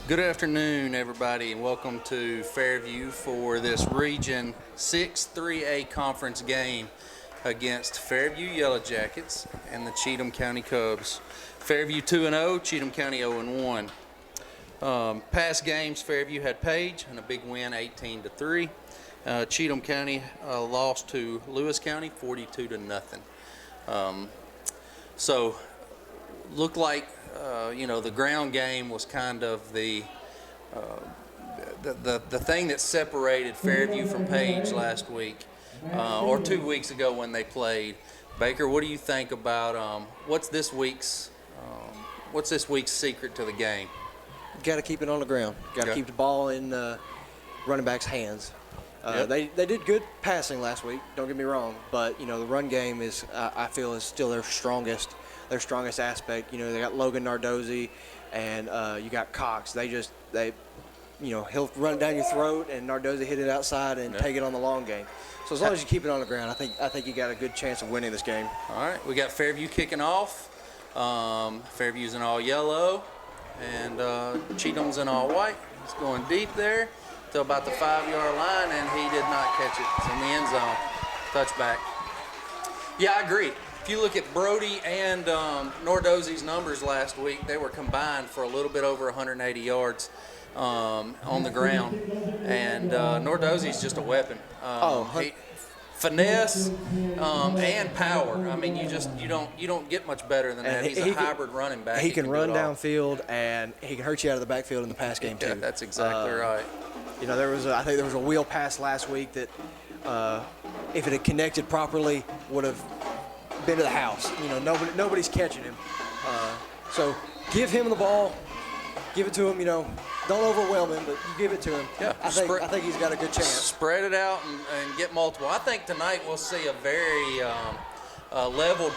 Good afternoon, everybody, and welcome to Fairview for this Region 6 3A conference game against Fairview Yellow Jackets and the Cheatham County Cubs. Fairview 2-0, Cheatham County 0-1. Past games, Fairview had Page and a big win, 18-3. Cheatham County lost to Lewis County, 42-0. So, looked like the ground game was kind of the thing that separated Fairview from Page last week, or 2 weeks ago when they played. Baker, what do you think about what's this week's secret to the game? Got to keep it on the ground. Got to keep the ball in running backs' hands. They did good passing last week. Don't get me wrong, but the run game is I feel is still their strongest aspect. They got Logan Nardozzi, and you got Cox. He'll run down your throat, and Nardozzi hit it outside and take it on the long game. So as long as you keep it on the ground, I think you got a good chance of winning this game. All right, we got Fairview kicking off. Fairview's in all yellow, and Cheatham's in all white. He's going deep there to about the 5-yard line, and he did not catch it. It's in the end zone. Touchback. Yeah, I agree. If you look at Brody and Nardozzi's numbers last week, they were combined for a little bit over 180 yards on the ground, and Nardozzi's just a weapon. Finesse and power. I mean, you don't get much better than that. He's a hybrid running back. He can run downfield, and he can hurt you out of the backfield in the pass game too. Yeah, that's exactly right. I think there was a wheel pass last week that, if it had connected properly, would have been to the house. Nobody's catching him. So give him the ball, give it to him. Don't overwhelm him, but you give it to him. Yeah, I think he's got a good chance. Spread it out and get multiple. I think tonight we'll see a very leveled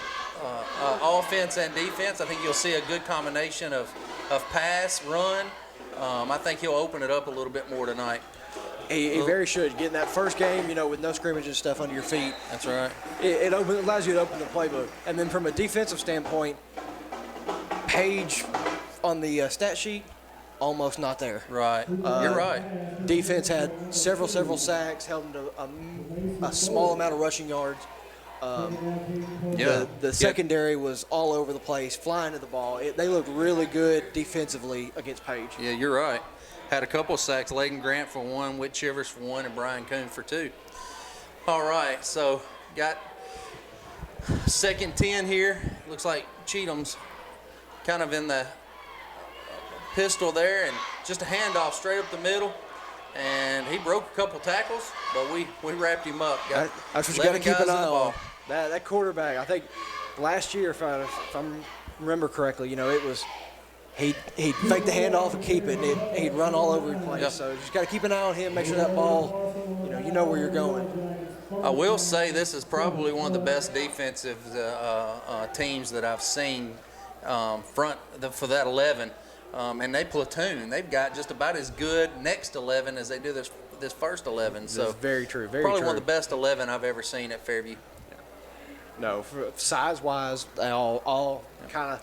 offense and defense. I think you'll see a good combination of pass, run. I think he'll open it up a little bit more tonight. He very should. Getting that first game, with no scrimmage and stuff under your feet. That's right. It allows you to open the playbook. And then from a defensive standpoint, Page on the stat sheet, almost not there. Right. You're right. Defense had several sacks, held them to a small amount of rushing yards. The secondary was all over the place, flying to the ball. They looked really good defensively against Page. Yeah, you're right. Had a couple of sacks. Layden Grant for one, Whit Chivers for one, and Brian Coon for two. All right, so got second 10 here. Looks like Cheatham's kind of in the pistol there, and just a handoff straight up the middle. And he broke a couple tackles, but we wrapped him up. That's what you got to keep an eye on. That quarterback, I think last year, if I remember correctly, it was he'd fake the handoff and keep it, and he'd run all over the place. Yep. So just got to keep an eye on him, make sure that ball, you know where you're going. I will say this is probably one of the best defensive teams that I've seen for that 11. And they platoon. They've got just about as good next 11 as they do this first 11. So that's very true. Probably one of the best 11 I've ever seen at Fairview. No, size-wise, they all kind of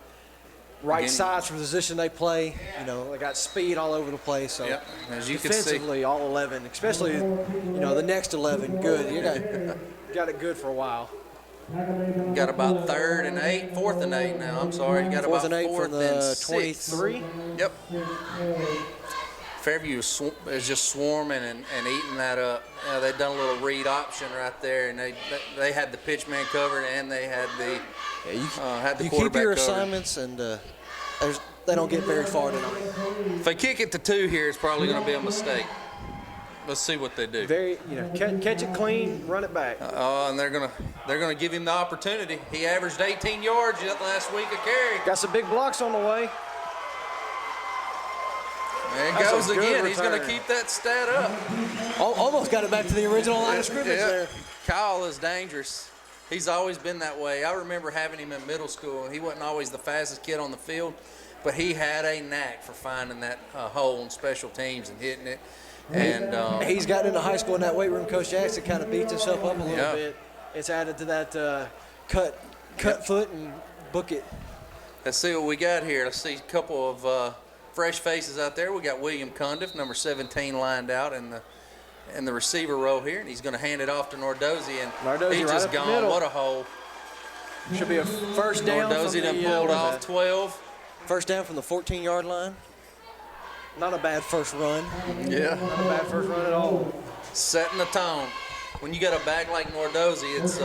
right size for the position they play. They got speed all over the place. So as you defensively, all 11, especially the next 11, good. You got it good for a while. Got about fourth and eight now. I'm sorry. You got fourth about and 8 fourth from the and 23. Yep. Fairview is just swarming and eating that up. They've done a little read option right there, and they had the pitch man covered, and they had the had the quarterback covered. You keep your assignments, and they don't get very far tonight. If they kick it to 2 here, it's probably going to be a mistake. Let's see what they do. Catch it clean, run it back. And they're gonna give him the opportunity. He averaged 18 yards last week a carry. Got some big blocks on the way. There it goes again. He's gonna keep that stat up. Almost got it back to the original line of scrimmage there. Kyle is dangerous. He's always been that way. I remember having him in middle school. He wasn't always the fastest kid on the field, but he had a knack for finding that hole in special teams and hitting it. And he's gotten into high school in that weight room. Coach Jackson kind of beats himself up a little bit. It's added to that cut foot and book it. Let's see what we got here. Let's see a couple of fresh faces out there. We got William Cundiff, number 17, lined out in the receiver role here, and he's going to hand it off to Nordozzi, and Nordozzi he's right just up the gone. middle. What a hole! Should be a first down. Nordozzi done pulled off 12. First down from the 14-yard line. Not a bad first run. Yeah. Not a bad first run at all. Setting the tone. When you got a back like Nordozzi, it's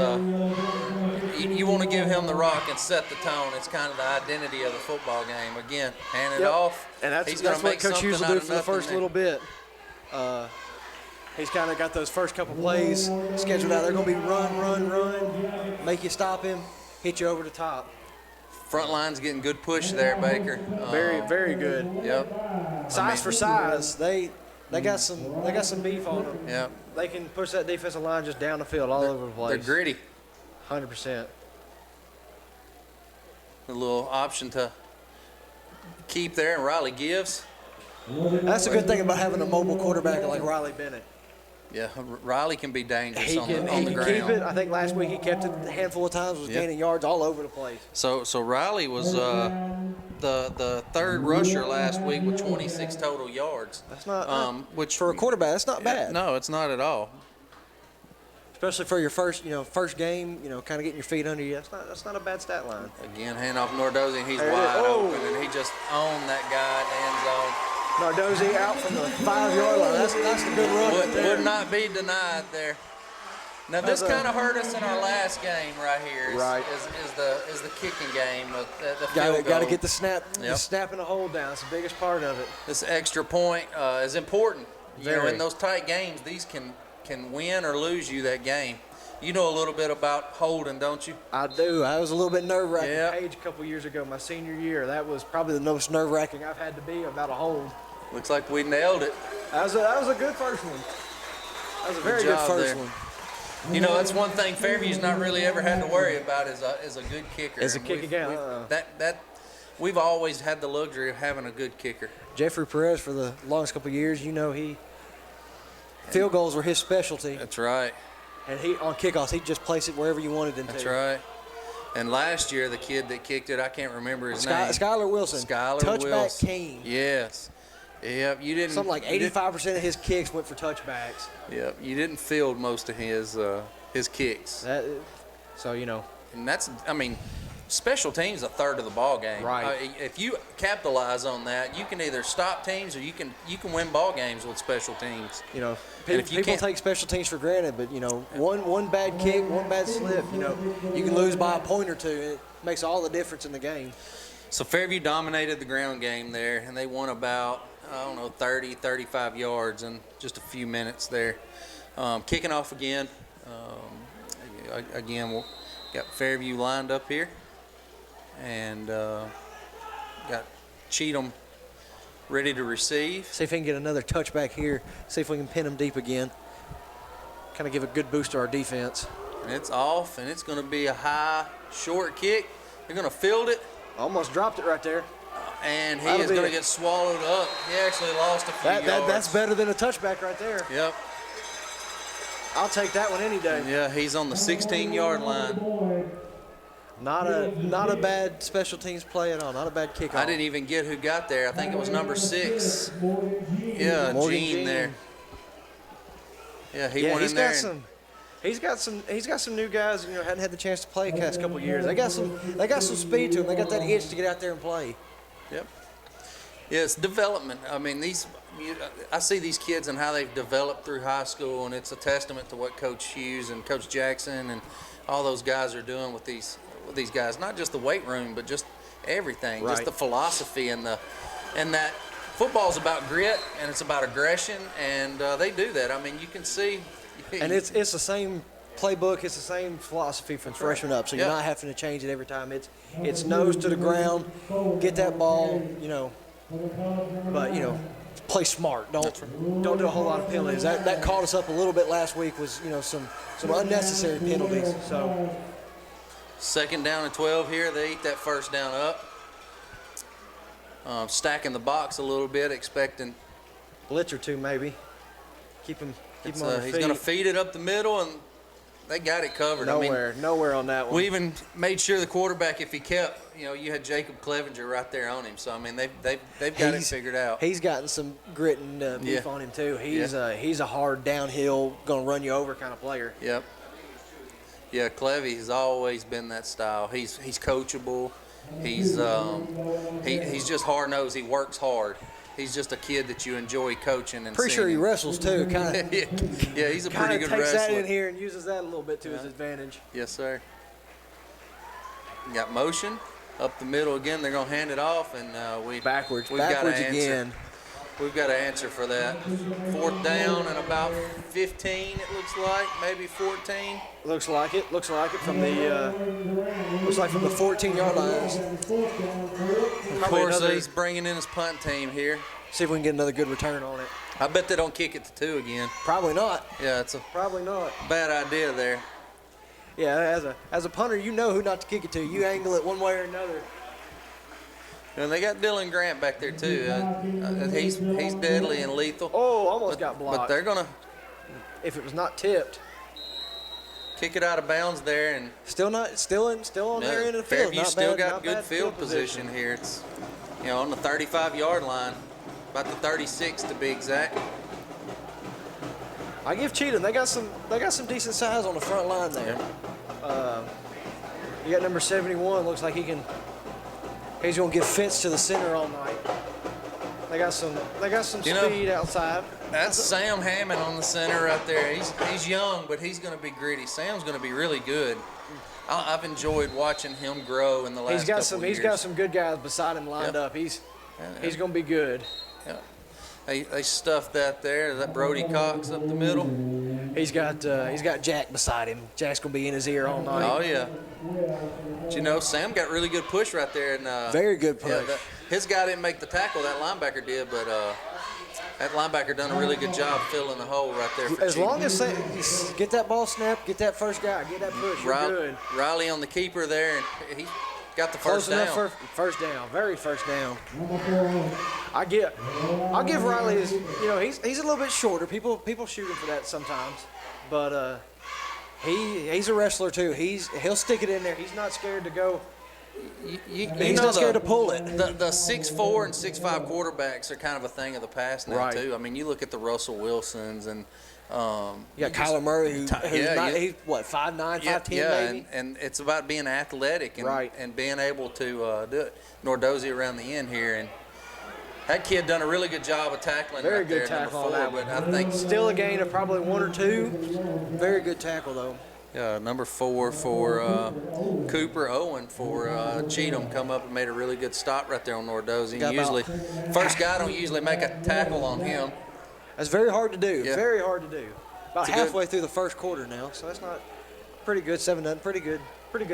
you want to give him the rock and set the tone. It's kind of the identity of the football game. Again, hand it off. And He's that's gonna what make Coach Hughes will something do out of for the first nothing little bit. He's kind of got those first couple plays scheduled out. They're going to be run, make you stop him, hit you over the top. Front line's getting good push there, Baker. Very good. Yep. Size for size, they got some beef on them. Yep. They can push that defensive line just down the field all over the place. They're gritty. 100%. A little option to keep there, and Riley gives. That's a good thing about having a mobile quarterback like Riley Bennett. Yeah, Riley can be dangerous He on can the ground. keep it. I think last week he kept it a handful of times, was gaining yards all over the place. So Riley was the third rusher last week with 26 total yards. That's not which for a quarterback. That's not bad. No, it's not at all. Especially for your first game, kind of getting your feet under you. That's not a bad stat line. Again, hand off Nordozzi, and he's There it wide is. Oh. open, and he just owned that guy in the end zone. Nordozzi out from the 5-yard line. That's a good run right there. Would not be denied there. Now this kind of hurt us in our last game right here. Is the kicking game, the field goal. Got to get the snap, Yep. the snap and the hold down. It's the biggest part of it. This extra point is important. Very. In those tight games, these can win or lose you that game. You know a little bit about holding, don't you? I do. I was a little bit nerve-wracking. Yeah. Page a couple years ago, my senior year. That was probably the most nerve-wracking I've had to be about a hold. Looks like we nailed it. That was a good first one. That was a very good job first there. one. You know, that's one thing Fairview's not really ever had to worry about is a good kicker. As a And kick we've- again. we've always had the luxury of having a good kicker. Jeffrey Perez for the longest couple of years, field goals were his specialty. That's right. And he on kickoffs, he'd just place it wherever you wanted him to. That's right. And last year, the kid that kicked it, I can't remember his name. Skylar Wilson. Skylar Touchback Wilson. king. Yes. Yep. You didn't. Something like 85% of his kicks went for touchbacks. Yep. You didn't field most of his kicks. And that's, special teams a third of the ball game. Right. If you capitalize on that, you can either stop teams or you can win ball games with special teams. People can't- take special teams for granted, but one bad kick, one bad slip, you can lose by a point or two. It makes all the difference in the game. So Fairview dominated the ground game there, and they won about 30, 35 yards in just a few minutes there. Kicking off again. Again, we'll got Fairview lined up here. And got Cheatham ready to receive. See if we can get another touchback here. See if we can pin them deep again. Kind of give a good boost to our defense. And it's off, and it's going to be a high, short kick. They're going to field it. Almost dropped it right there. And he That'll is be going it. to get swallowed up. He actually lost a few yards. That's better than a touchback right there. Yep. I'll take that one any day. Yeah, he's on the 16-yard line. Not a bad special teams play at all. Not a bad kickoff. I didn't even get who got there. I think it was number 6. Yeah, Morgan Gene there. Yeah, he Yeah, went he's in there. got some. He's got some new guys. Hadn't had the chance to play the past couple of years. They got some speed to them. They got that itch to get out there and play. Yep. Yeah, it's development. I see these kids and how they've developed through high school, and it's a testament to what Coach Hughes and Coach Jackson and all those guys are doing with these guys. Not just the weight room, but just everything. Right. Just the philosophy and that football's about grit and it's about aggression, and they do that. You can see. And it's the same playbook. It's the same philosophy from freshman up. So you're Yep. not having to change it every time. It's nose to the ground, get that ball, but play smart. Don't do a whole lot of penalties. That caught us up a little bit last week. Was some unnecessary penalties. So 2nd down and 12 here. They eat that 1st down up. Stacking the box a little bit, expecting. blitz or two maybe. Keep him on their He's feet. going to feed it up the middle, and they got it covered. Nowhere on that one. We even made sure the quarterback, if he kept, you had Jacob Clevenger right there on him. So I mean, they've got it figured out. He's gotten some grit and beef on him too. He's a hard downhill, gonna run you over kind of player. Yep. Yeah, Clevy has always been that style. He's coachable. He's just hard nosed. He works hard. He's just a kid that you enjoy coaching and. Pretty sure he wrestles too, kind of. Yeah, he's a pretty good wrestler. Takes that in here and uses that a little bit to his advantage. Yes, sir. Got motion up the middle again. They're gonna hand it off, and backwards got an again. We've got an answer for that. 4th down and about 15. It looks like maybe 14. Looks like it from the 14-yard lines. Of course, he's bringing in his punt team here. See if we can get another good return on it. I bet they don't kick it to 2 again. Probably not. Yeah, it's a probably not bad idea there. Yeah, as a punter, you know who not to kick it to. You angle it one way or another. And they got Dylan Grant back there too. He's deadly and lethal. Oh, almost got blocked. But they're gonna, if it was not tipped, kick it out of bounds there, and still on their end of the field. Fairview still got good field position here. It's on the 35-yard line, about the 36 to be exact. I give Cheatham. They got some decent size on the front line there. You got number 71. Looks like he's gonna give fits to the center all night. They got some speed outside. That's Sam Hammond on the center right there. He's young, but he's gonna be gritty. Sam's gonna be really good. I've enjoyed watching him grow in the last couple years. He's got some good guys beside him lined up. He's gonna be good. Yeah. They stuffed that there. That Brody Cox up the middle. He's got Jack beside him. Jack's gonna be in his ear all night. Oh yeah. But Sam got really good push right there, and very good push. His guy didn't make the tackle. That linebacker did, but that linebacker done a really good job filling the hole right there. As long as they get that ball snapped, get that first guy, get that push, you're good. Riley on the keeper there, and he got the first down. Close enough for first down, very first down. I'll give Riley his. He's a little bit shorter. People shoot him for that sometimes, but he's a wrestler too. He'll stick it in there. He's not scared to go. He's not scared to pull it. The 6'4" and 6'5" quarterbacks are kind of a thing of the past now too. I mean, you look at the Russell Wilsons and. You got Kyler Murray, he's 5'9", 5'10", maybe. And it's about being athletic and being able to do it. Nordozzi around the end here, and that kid done a really good job of tackling. Very good tackle on that one. I think still a gain of probably 1 or 2. Very good tackle though. Yeah, number 4 for Cooper. Owen for Cheatham come up and made a really good stop right there on Nordozzi. First guy don't usually make a tackle on him. That's very hard to do. Yeah. Very hard to do. About halfway through the first quarter now, so that's not pretty good. 7-0, pretty good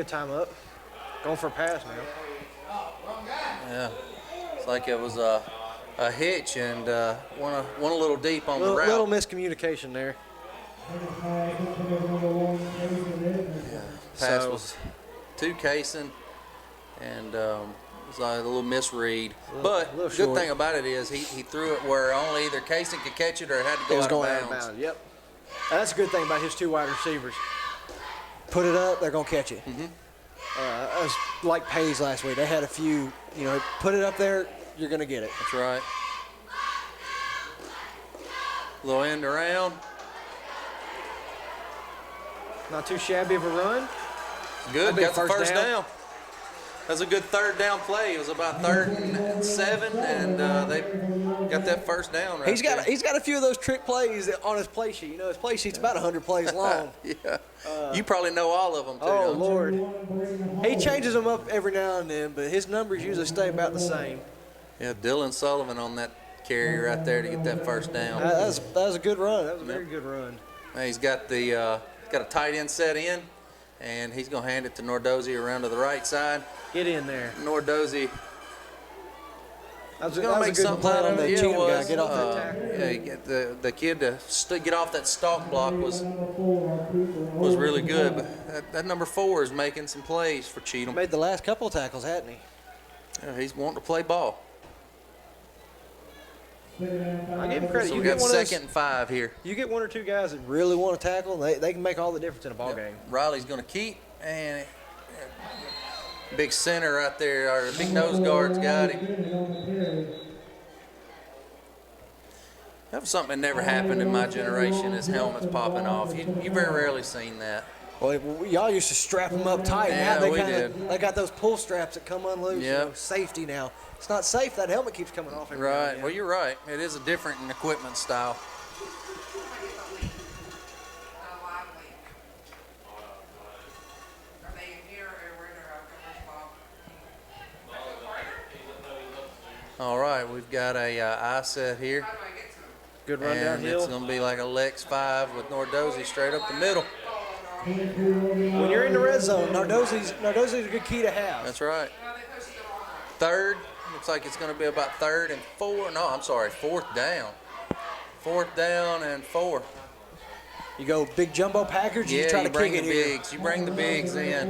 time up. Going for a pass now. Yeah, it's like it was a hitch and went a little deep on the route. Little miscommunication there. Yeah, pass was to Kaysen, and it was like a little misread. But good thing about it is he threw it where only either Kaysen could catch it or it had to go out of bounds. Yep. That's a good thing about his 2 wide receivers. Put it up, they're gonna catch it. Mm-hmm. It was like Pays last week. They had a few, put it up there, you're gonna get it. That's right. Little end around. Not too shabby of a run. Good, got the first down. That was a good 3rd down play. It was about 3rd and 7, and they got that first down right there. He's got a few of those trick plays on his play sheet. His play sheet's about 100 plays long. Yeah. You probably know all of them, too, Oh, don't you? Lord. He changes them up every now and then, but his numbers usually stay about the same. Yeah, Dylan Sullivan on that carry right there to get that first down. That was a good run. That was a very good run. Now he's got a tight end set in, and he's going to hand it to Nordozzi around to the right side. Get in there. Nordozzi. That was a good play on the Cheatham guy. Get off that tackle. Yeah, get the kid to get off that stalk block was really good. But that number 4 is making some plays for Cheatham. Made the last couple of tackles, hadn't he? Yeah, he's wanting to play ball. I give him credit. So You we get got one of those- 2nd and 5 here. You get one or two guys that really want to tackle, they can make all the difference in a ball game. Riley's going to keep, and big center right there, our big nose guard's got him. That was something that never happened in my generation, is helmets popping off. You very rarely seen that. Well, y'all used to strap them up tight. Yeah, Now we did. They got those pull straps that come unloose. Yep. You know, safety now. It's not safe. That helmet keeps coming off. Every now and Right. again. Well, you're right. It is a different equipment style. All right, we've got a eye set here. Good run And downhill. it's going to be like a Lex 5 with Nordozzi straight up the middle. When you're in the red zone, Nardozzi's a good key to have. That's right. 3rd. Looks like it's going to be about 3rd and 4. No, I'm sorry, 4th down. 4th down and 4. You go big jumbo package, Yeah, you try you to bring kick the it here. bigs. You bring the bigs in.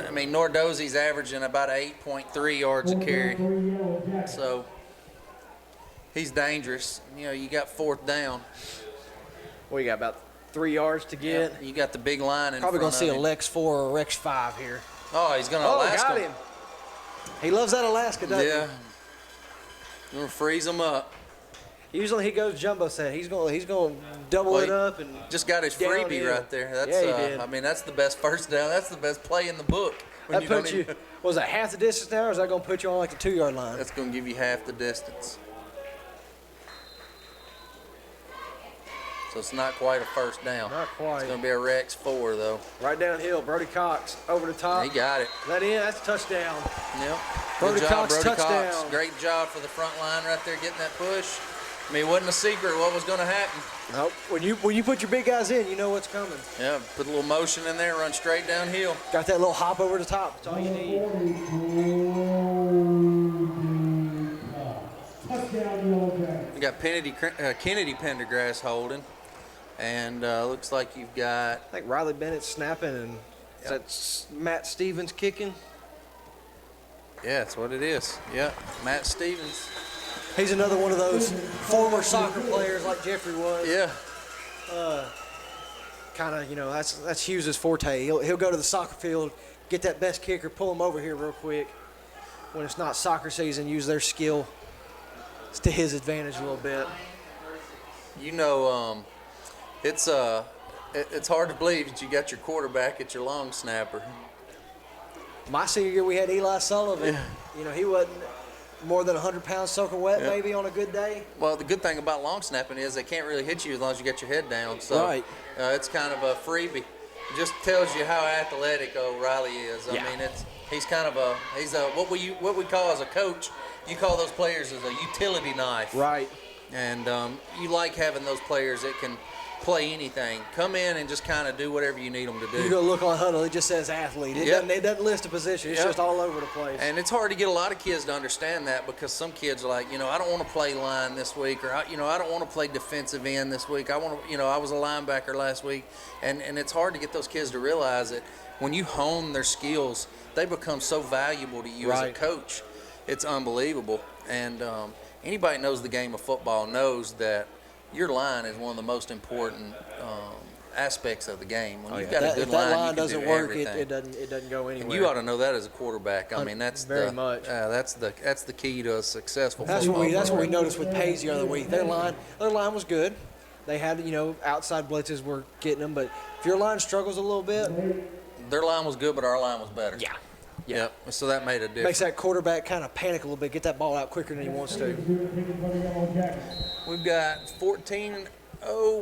I mean, Nordozzi's averaging about 8.3 yards a carry. So he's dangerous. You know, you got 4th down. Well, you got about 3 yards to get. You got the big line in Probably going front to see of a him. Lex 4 or a Rex 5 here. Oh, he's going to Oh, Alaska. got him. He loves that Alaska, doesn't Yeah. Going to freeze him up. he? Usually he goes jumbo set. He's going to double Well, it up and Just got his freebie downhill. right there. That's, Yeah, he did. I mean, that's the best first down. That's the best play in the book. When that don't puts you. even- Was that half the distance now, or is that going to put you on like the 2-yard line? That's going to give you half the distance. So it's not quite a first down. Not quite. It's going to be a Rex 4, though. Right downhill, Brody Cox over the top. He got it. That in, that's a touchdown. Yep. Brody Good job, Cox, Brody Cox. touchdown. Great job for the front line right there, getting that push. I mean, it wasn't a secret what was going to happen. Nope. When you put your big guys in, you know what's coming. Yeah, put a little motion in there, run straight downhill. Got that little hop over the top. That's all you need. We got Kennedy Pendergrass holding. And looks like you've got, I think Riley Bennett snapping and that's Matt Stevens kicking. yeah, that's what it is. Yeah, Matt Stevens. He's another one of those former soccer players like Jeffrey was. Yeah. Kind of, that's Hughes' forte. He'll go to the soccer field, get that best kicker, pull him over here real quick. When it's not soccer season, use their skill to his advantage a little bit. You know, it's hard to believe that you got your quarterback at your long snapper. My senior year, we had Eli Sullivan. Yeah. He wasn't more than 100 pounds soaking wet, Yeah. maybe on a good day. Well, the good thing about long snapping is they can't really hit you as long as you get your head down. So Right. It's kind of a freebie. It just tells you how athletic O'Reilly is. I Yeah. mean, he's what we call as a coach. You call those players as a utility knife. Right. And you like having those players that can play anything. Come in and just kind of do whatever you need them to do. You go look on Huddle, it just says athlete. It, Yep. it doesn't list a position. It's Yep. just all over the place. And it's hard to get a lot of kids to understand that, because some kids are like, I don't want to play line this week, or I don't want to play defensive end this week. I want to, I was a linebacker last week, and it's hard to get those kids to realize that when you hone their skills, they become so valuable to you as a Right. coach. It's unbelievable. And anybody that knows the game of football knows that your line is one of the most important aspects of the game. When you've got a good if that line you can doesn't do work, everything. it doesn't go anywhere. And you ought to know that as a quarterback. I mean, that's Very much. That's the key to a successful That's football. what we program. noticed with Page the other week. Their line was good. They had outside blitzes were getting them, but if your line struggles a little bit, Their line was good, but our line was better. yeah. Yep. So that made a difference. Makes that quarterback kind of panic a little bit, get that ball out quicker than he wants to. We've got 14-0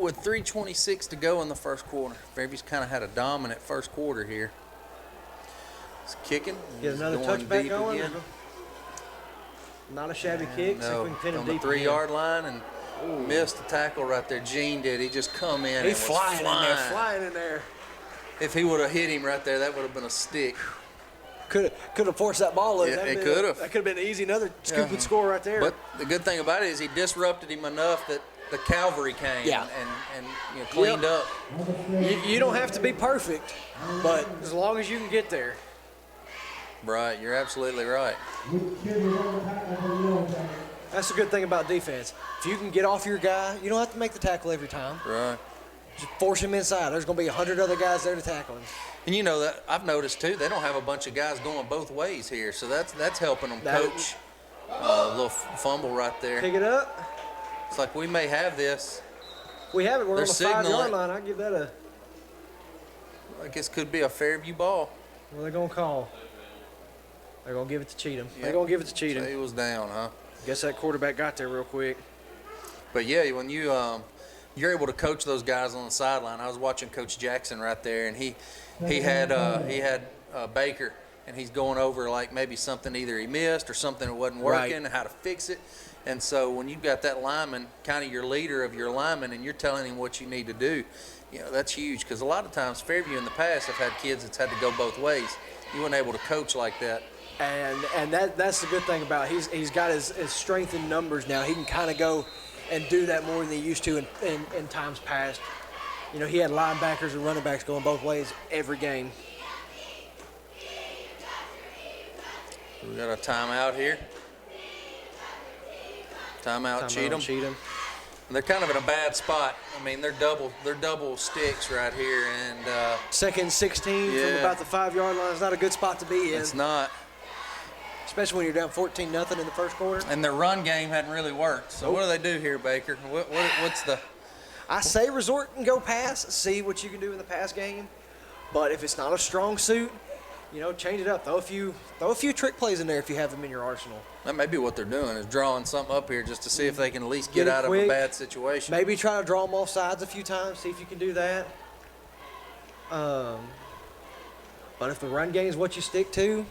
with 3:26 to go in the first quarter. Fairview's kind of had a dominant first quarter here. It's kicking. Get another He's going touchback deep going. again. Not a shabby kick. See if No, we can pin him on the deep 3-yard line, and missed the tackle right there. Gene did. He just come in. He's and was flying in there. If he would have hit him right there, that would have been a stick. Could have forced that ball loose. Yeah, That'd it been- could have. That could have been easy. Another scoop Yeah. and score right there. But the good thing about it is he disrupted him enough that the cavalry came Yeah. and cleaned up. you don't have to be perfect, but as long as you can get there. Right, you're absolutely right. That's the good thing about defense. If you can get off your guy, you don't have to make the tackle every time. Right. Just force him inside. There's going to be 100 other guys there to tackle him. And you know that I've noticed too, they don't have a bunch of guys going both ways here, so that's helping them coach. A little fumble right there. Pick it up. It's like we may have this. We have it. We're They're on the signaling. 5-yard line. I give that a. I guess could be a Fairview ball. What are they going to call? They're going to give it to Cheatham. Yep. They're going to give it to Cheatham. So he was down, huh? Guess that quarterback got there real quick. But yeah, when you're able to coach those guys on the sideline. I was watching Coach Jackson right there, and he had Baker, and he's going over like maybe something either he missed or something that wasn't working, and how to fix it. And so when you've got that lineman, kind of your leader of your lineman, and you're telling him what you need to do, that's huge. Because a lot of times Fairview in the past have had kids that's had to go both ways. You weren't able to coach like that. And that's the good thing about it. He's got his strength in numbers now. He can kind of go and do that more than he used to in times past. He had linebackers and running backs going both ways every game. We got a timeout here. Timeout Cheatham. They're kind of in a bad spot. I mean, they're double sticks right here, and second 16 from about the 5-yard line is not a good spot to be in. It's not. Especially when you're down 14-0 in the first quarter. And their run game hadn't really worked. So what do they do here, Baker? What's the? I say resort and go pass. See what you can do in the pass game. But if it's not a strong suit, change it up. Throw a few trick plays in there if you have them in your arsenal. That may be what they're doing, is drawing something up here just to see if they can at least get out of a bad situation. Maybe try to draw them off sides a few times. See if you can do that. But if the run game is what you stick to,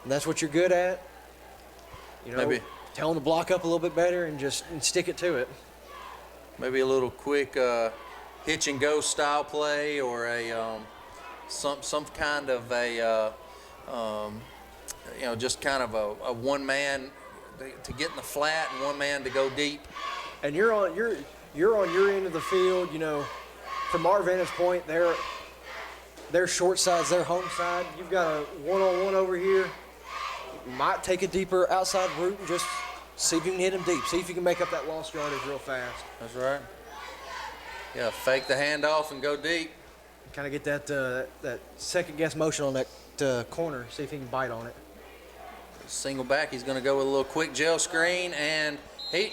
and that's what you're good at, maybe tell them to block up a little bit better and stick it to it. Maybe a little quick hitch and go style play, or a some kind of a just kind of a one man to get in the flat and one man to go deep. And you're on your end of the field. From our vantage point, their short side's their home side. You've got a one-on-one over here. You might take a deeper outside route and just see if you can hit him deep. See if you can make up that lost yardage real fast. That's right. Yeah, fake the handoff and go deep. Kind of get that second guess motion on that corner. See if he can bite on it. Single back. He's going to go with a little quick gel screen, and I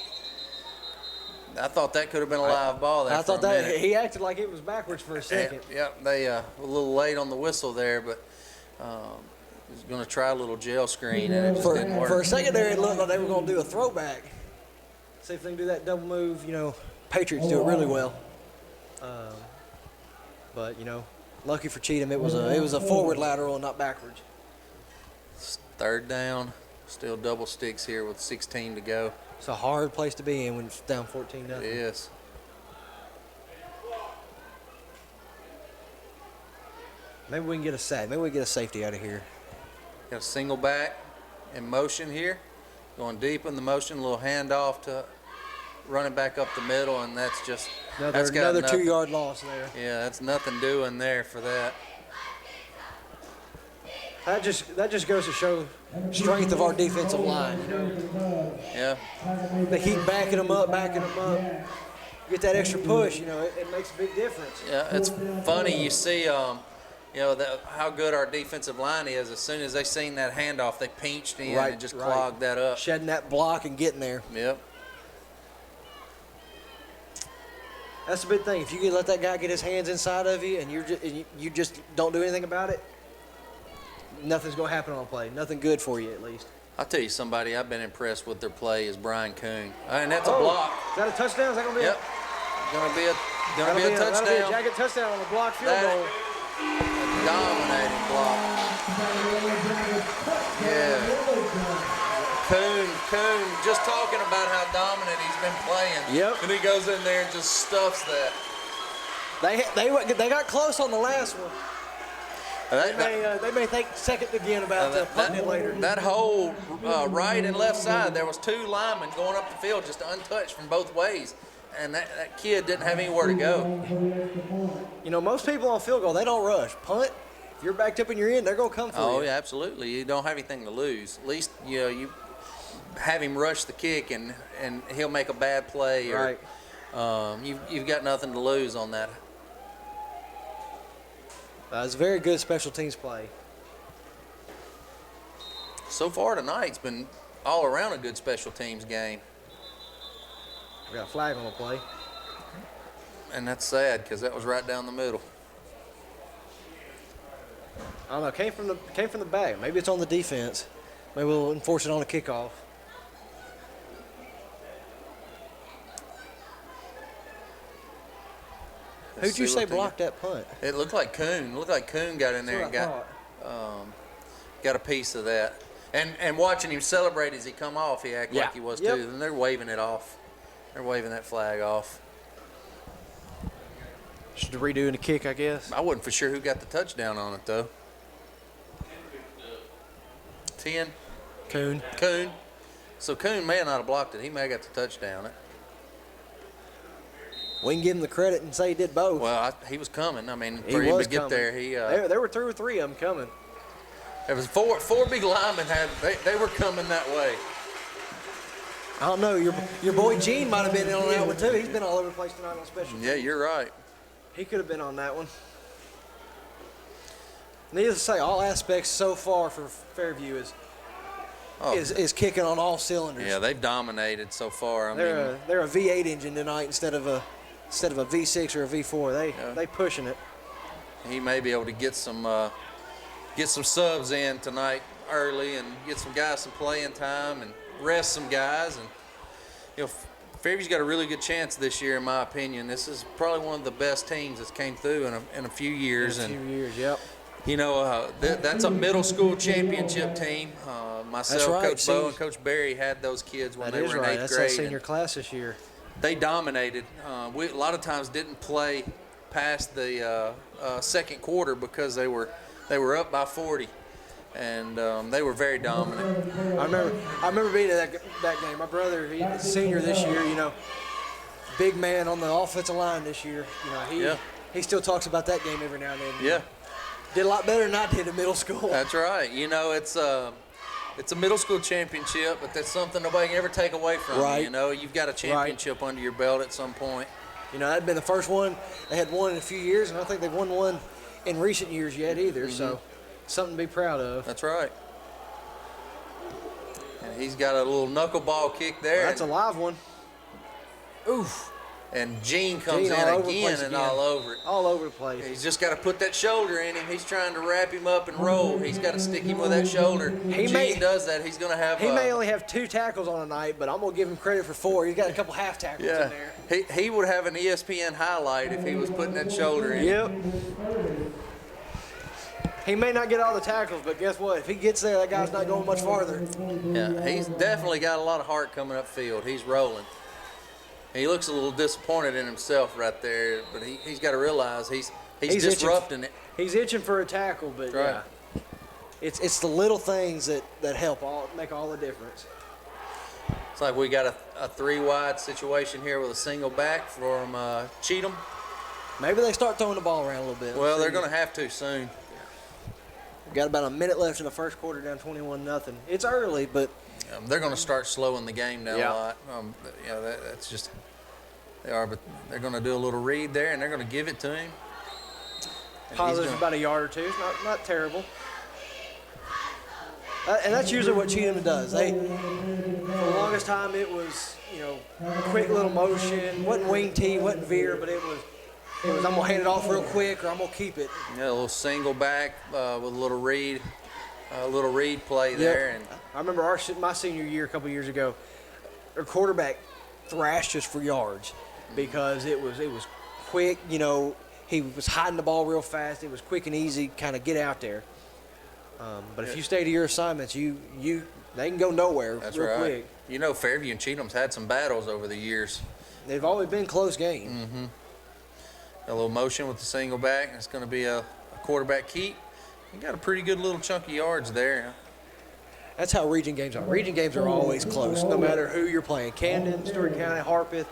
thought that could have been a live ball there. I thought that he acted like it was backwards for a second. Yep. They a little late on the whistle there, but he's going to try a little gel screen, and it just didn't work. For a second there, it looked like they were going to do a throwback. See if they can do that double move. Patriots do it really well. But lucky for Cheatham, it was a forward lateral and not backwards. It's third down, still double sticks here with 16 to go. It's a hard place to be in when it's down 14-0. It is. Maybe we can get a sack. Maybe we get a safety out of here. Got a single back in motion here, going deep in the motion, a little handoff to running back up the middle, and that's just another 2-yard loss there. Yeah, that's nothing doing there for that. That just goes to show strength of our defensive line. Yeah. They keep backing them up. Get that extra push. It makes a big difference. Yeah, it's funny. You see, how good our defensive line is. As soon as they seen that handoff, they pinched in and just clogged that up. Shedding that block and getting there. Yep. That's the big thing. If you can let that guy get his hands inside of you and you just don't do anything about it, nothing's going to happen on a play. Nothing good for you, at least. I'll tell you somebody I've been impressed with their play is Brian Coon. And that's a block. Is that a touchdown? Is that going to be Yep. Going to be a touchdown. That'll be a jacket touchdown on the block field goal. A dominating block. Yeah. Coon, just talking about how dominant he's been playing. Yep. And he goes in there and just stuffs that. They got close on the last one. They may think second again about punting it later. That whole right and left side, there was 2 linemen going up the field just untouched from both ways. And that kid didn't have anywhere to go. Most people on field goal, they don't rush. Punt, if you're backed up in your end, they're going to come for you. Oh, yeah, absolutely. You don't have anything to lose. At least, have him rush the kick and he'll make a bad play. Or, Right. You've got nothing to lose on that. It's a very good special teams play. So far tonight's been all around a good special teams game. We got a flag on the play. And that's sad because that was right down the middle. I don't know. Came from the back. Maybe it's on the defense. Maybe we'll enforce it on a kickoff. Who'd you say blocked that punt? It looked like Kuhn. It looked like Kuhn got in there and got a piece of that. And watching him celebrate as he come off, he acted like he was too. And they're waving it off. They're waving that flag off. Should redo the kick, I guess. I wasn't for sure who got the touchdown on it though. 10. Kuhn. So Kuhn may not have blocked it. He may have got the touchdown. We can give him the credit and say he did both. Well, he was coming. I mean, He for him was to get coming. there, There were 2 or 3 of them coming. there was four big linemen they were coming that way. I don't know. Your boy Gene might have been in on that one too. He's been all over the place tonight on special teams. Yeah, you're right. He could have been on that one. Needless to say, all aspects so far for Fairview is kicking on all cylinders. Yeah, they've dominated so far. They're a V8 engine tonight instead of a V6 or a V4. They pushing it. He may be able to get some subs in tonight early and get some guys some playing time and rest some guys. And Fairview's got a really good chance this year, in my opinion. This is probably one of the best teams that's came through in a few years. Yep. That's a middle school championship team. Myself, right. Coach Bo, and Coach Barry had those kids when they were in 8th That's grade. our senior class this year. They dominated. We a lot of times didn't play past the second quarter because they were up by 40, and they were very dominant. I remember being at that game. My brother, he's a senior this year. Big man on the offensive line this year. He still talks about that game every now and then. Yeah. Did a lot better than I did in middle school. That's right. It's a middle school championship, but that's something nobody can ever take away from you. You've got a championship under your belt at some point. That'd been the first one they had won in a few years, and I think they've won one in recent years yet either. Mm-hmm. So, something to be proud of. That's right. And he's got a little knuckleball kick there. That's a live one. Oof. And Gene comes in again and all over it. All over the place. He's just got to put that shoulder in him. He's trying to wrap him up and roll. He's got to stick him with that shoulder. Gene does that. He's going to have. He may only have 2 tackles on a night, but I'm going to give him credit for 4. He's got a couple half tackles in there. He would have an ESPN highlight if he was putting that shoulder in. Yep. He may not get all the tackles, but guess what? If he gets there, that guy's not going much farther. Yeah, he's definitely got a lot of heart coming upfield. He's rolling. He looks a little disappointed in himself right there, but he's got to realize he's disrupting it. He's itching for a tackle, but right. It's the little things that help make all the difference. It's like we got a 3-wide situation here with a single back from Cheatham. Maybe they start throwing the ball around a little bit. Well, they're going to have to soon. We've got about a minute left in the first quarter, down 21-0. It's early, but they're going to start slowing the game down a lot. That's just they are, but they're going to do a little read there, and they're going to give it to him. Positive about a yard or two. It's not terrible. And that's usually what Cheatham does. For the longest time, it was quick little motion. Wasn't wing tee, wasn't veer, but it was I'm gonna hand it off real quick, or I'm gonna keep it. Yeah, a little single back with a little read play there. And I remember my senior year a couple years ago, our quarterback thrashed us for yards because it was quick. He was hiding the ball real fast. It was quick and easy, kind of get out there. But if you stay to your assignments, they can go nowhere real quick. Fairview and Cheatham's had some battles over the years. They've always been close games. Mm-hmm. A little motion with the single back, and it's going to be a quarterback keep. You got a pretty good little chunk of yards there. That's how region games are. Region games are always close, no matter who you're playing. Camden, Stewart County, Harpeth.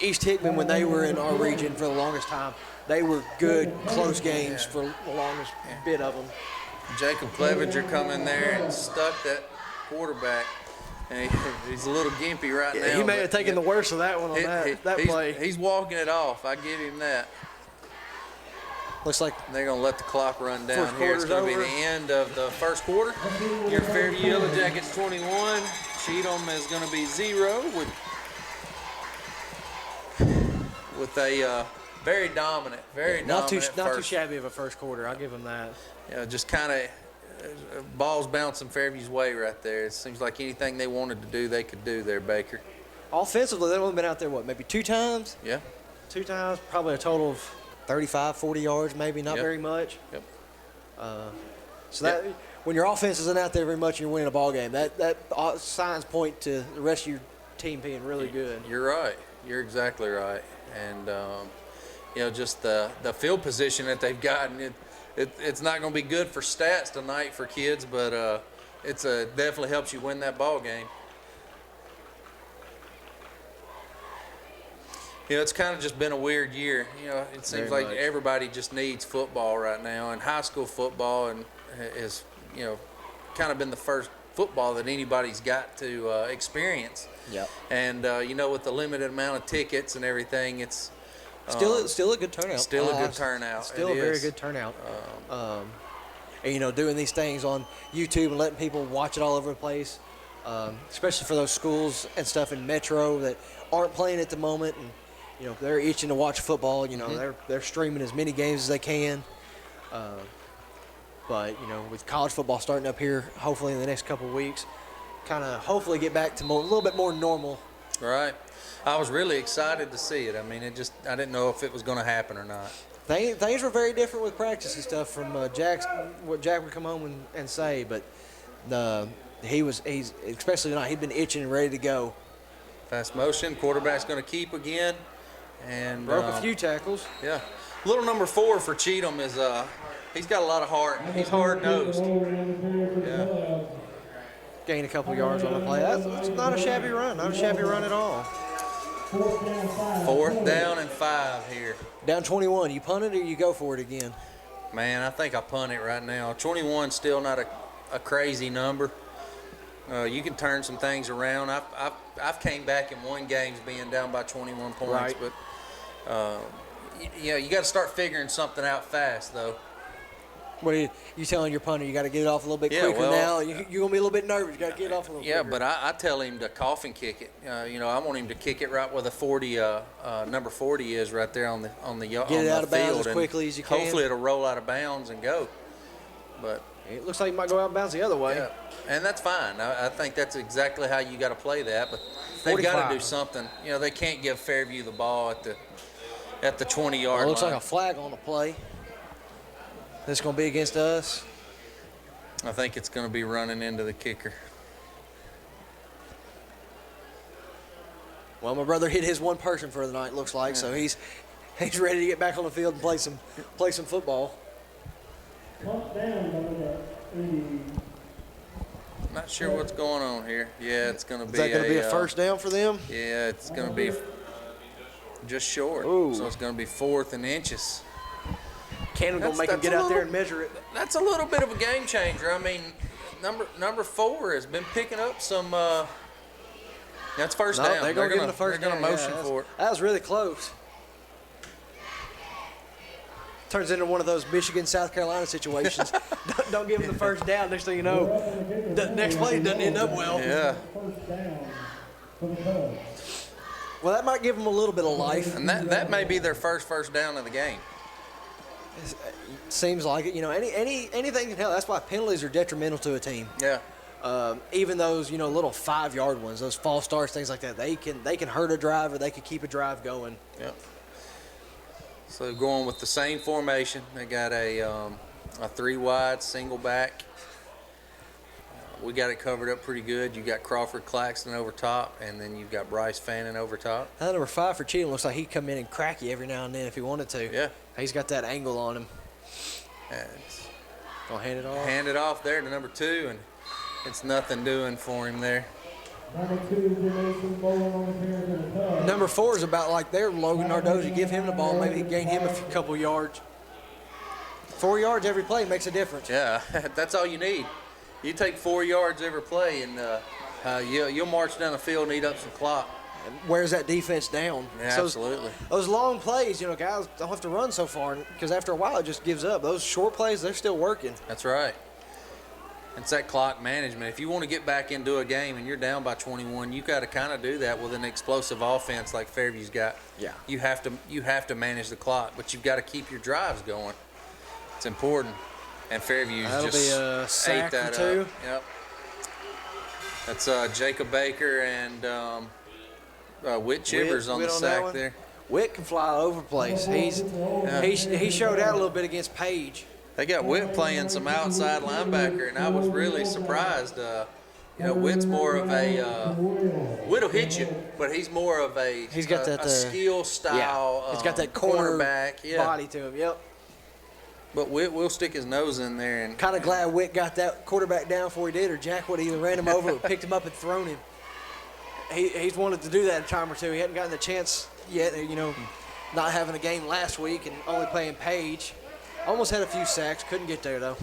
East Hickman, when they were in our region for the longest time, they were good, close games for the longest bit of them. Jacob Clevenger come in there and stuck that quarterback. And he's a little gimpy right now. He may have taken the worst of that one on that play. He's walking it off. I give him that. Looks like they're going to let the clock run down first here. It's going to be over. the end of the first quarter. Your Fairview Yellow Jackets 21. Cheatham is going to be 0 with a very dominant not too first. shabby of a first quarter. I'll give him that. Yeah, just kind of balls bouncing Fairview's way right there. It seems like anything they wanted to do, they could do there, Baker. Offensively, they've only been out there, maybe 2 times? Yeah. 2 times, probably a total of 35, 40 yards, maybe, not very much. Yep. That when your offense isn't out there very much and you're winning a ball game, that signs point to the rest of your team being really good. You're right. You're exactly right. And, just the field position that they've gotten, it's not going to be good for stats tonight for kids, but it's definitely helps you win that ball game. It's kind of just been a weird year. It seems like everybody just needs football right now, and high school football is, kind of been the first football that anybody's got to experience. Yep. And with the limited amount of tickets and everything, it's still a good turnout. Still a good turnout. Still a very good turnout. And doing these things on YouTube and letting people watch it all over the place, especially for those schools and stuff in Metro that aren't playing at the moment, and they're itching to watch football. They're streaming as many games as they can. But with college football starting up here, hopefully in the next couple of weeks, kind of hopefully get back to a little bit more normal. Right. I was really excited to see it. I mean, I didn't know if it was going to happen or not. Things were very different with practice and stuff from what Jack would come home and say, but he's especially tonight, he'd been itching and ready to go. Fast motion, quarterback's going to keep again. And broke a few tackles. Yeah. Little number 4 for Cheatham is he's got a lot of heart. He's hard-nosed. Yeah. Gained a couple yards on the play. That's not a shabby run. Not a shabby run at all. 4th down and 5 here. Down 21. You punt it or you go for it again? Man, I think I punt it right now. 21 still not a crazy number. You can turn some things around. I've came back and won games being down by 21 points, right. But you got to start figuring something out fast, though. What are you telling your punter? You got to get it off a little bit quicker now. You're going to be a little bit nervous. You got to get it off a little quicker. Yeah, but I tell him to cough and kick it. I want him to kick it right where the 40, number 40 is right there on the get it out of bounds as quickly as you can. Hopefully it'll roll out of bounds and go. But it looks like it might go out of bounds the other way. Yeah, and that's fine. I think that's exactly how you got to play that. But they've got to do something. They can't give Fairview the ball at the 20-yard line. It looks like a flag on the play. This going to be against us? I think it's going to be running into the kicker. Well, my brother hit his one person for the night, looks like, so he's ready to get back on the field and play some football. Not sure what's going on here. Yeah, it's going to be. Is that going to be a first down for them? Yeah, it's going to be just short. Ooh. So it's going to be 4th and inches. Cannon going to make him get out there and measure it. That's a little bit of a game changer. I mean, number 4 has been picking up some. That's first down. They're going to give him the first down. They're going to motion for it. That was really close. Turns into one of those Michigan, South Carolina situations. Don't give him the first down. Next thing you know, the next play doesn't end up well. Yeah. Well, that might give them a little bit of life. And that may be their first down of the game. It seems like it. Anything can help. That's why penalties are detrimental to a team. Yeah. Even those, little 5-yard ones, those false starts, things like that, they can hurt a drive or they can keep a drive going. Yeah. So going with the same formation, they got a 3-wide single back. We got it covered up pretty good. You got Crawford Claxton over top, and then you've got Bryce Fannin over top. Number 5 for Cheatham looks like he'd come in and crack you every now and then if he wanted to. Yeah. He's got that angle on him. Gonna hand it off. Hand it off there to number 2, and it's nothing doing for him there. Number 4 is about like their Logan Nardozi. Give him the ball, maybe gain him a couple yards. 4 yards every play makes a difference. Yeah, that's all you need. You take 4 yards every play, and You'll march down the field and eat up some clock. And wears that defense down. Yeah, So absolutely. Those long plays, guys don't have to run so far because after a while it just gives up. Those short plays, they're still working. That's right. It's that clock management. If you want to get back into a game and you're down by 21, you got to kind of do that with an explosive offense like Fairview's got. Yeah. You have to manage the clock, but you've got to keep your drives going. It's important. And Fairview's That'll just be a sack ate that or two. up. Yep. That's Jacob Baker and Whit Chivers on the sack there. Whit can fly all over the place. He showed out a little bit against Page. They got Whit playing some outside linebacker, and I was really surprised. Whit's more of a Whit'll hit you, but he's more of a skill style. He's got that cornerback body to him. Yep. But Whit will stick his nose in there. And kind of glad Whit got that quarterback down before he did, or Jack would have either ran him over or picked him up and thrown him. He's wanted to do that a time or two. He hadn't gotten the chance yet, not having a game last week and only playing Page. Almost had a few sacks, couldn't get there though.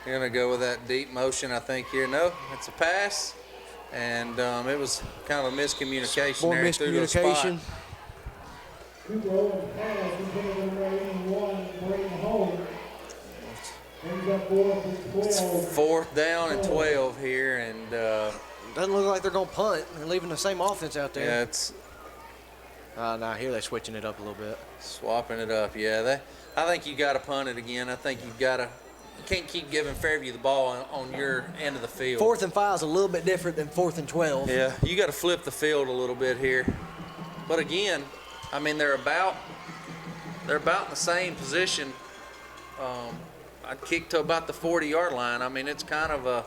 You're going to go with that deep motion, I think, here. No, it's a pass. And it was kind of a miscommunication More there. miscommunication. It's 4th down and 12 here, and doesn't look like they're going to punt. They're leaving the same offense out there. Yeah, it's now here they're switching it up a little bit. Swapping it up, yeah. I think you got to punt it again. I think you can't keep giving Fairview the ball on your end of the field. 4th and 5 is a little bit different than 4th and 12. Yeah, you got to flip the field a little bit here. But again, I mean they're about in the same position. I'd kick to about the 40-yard line. I mean, it's kind of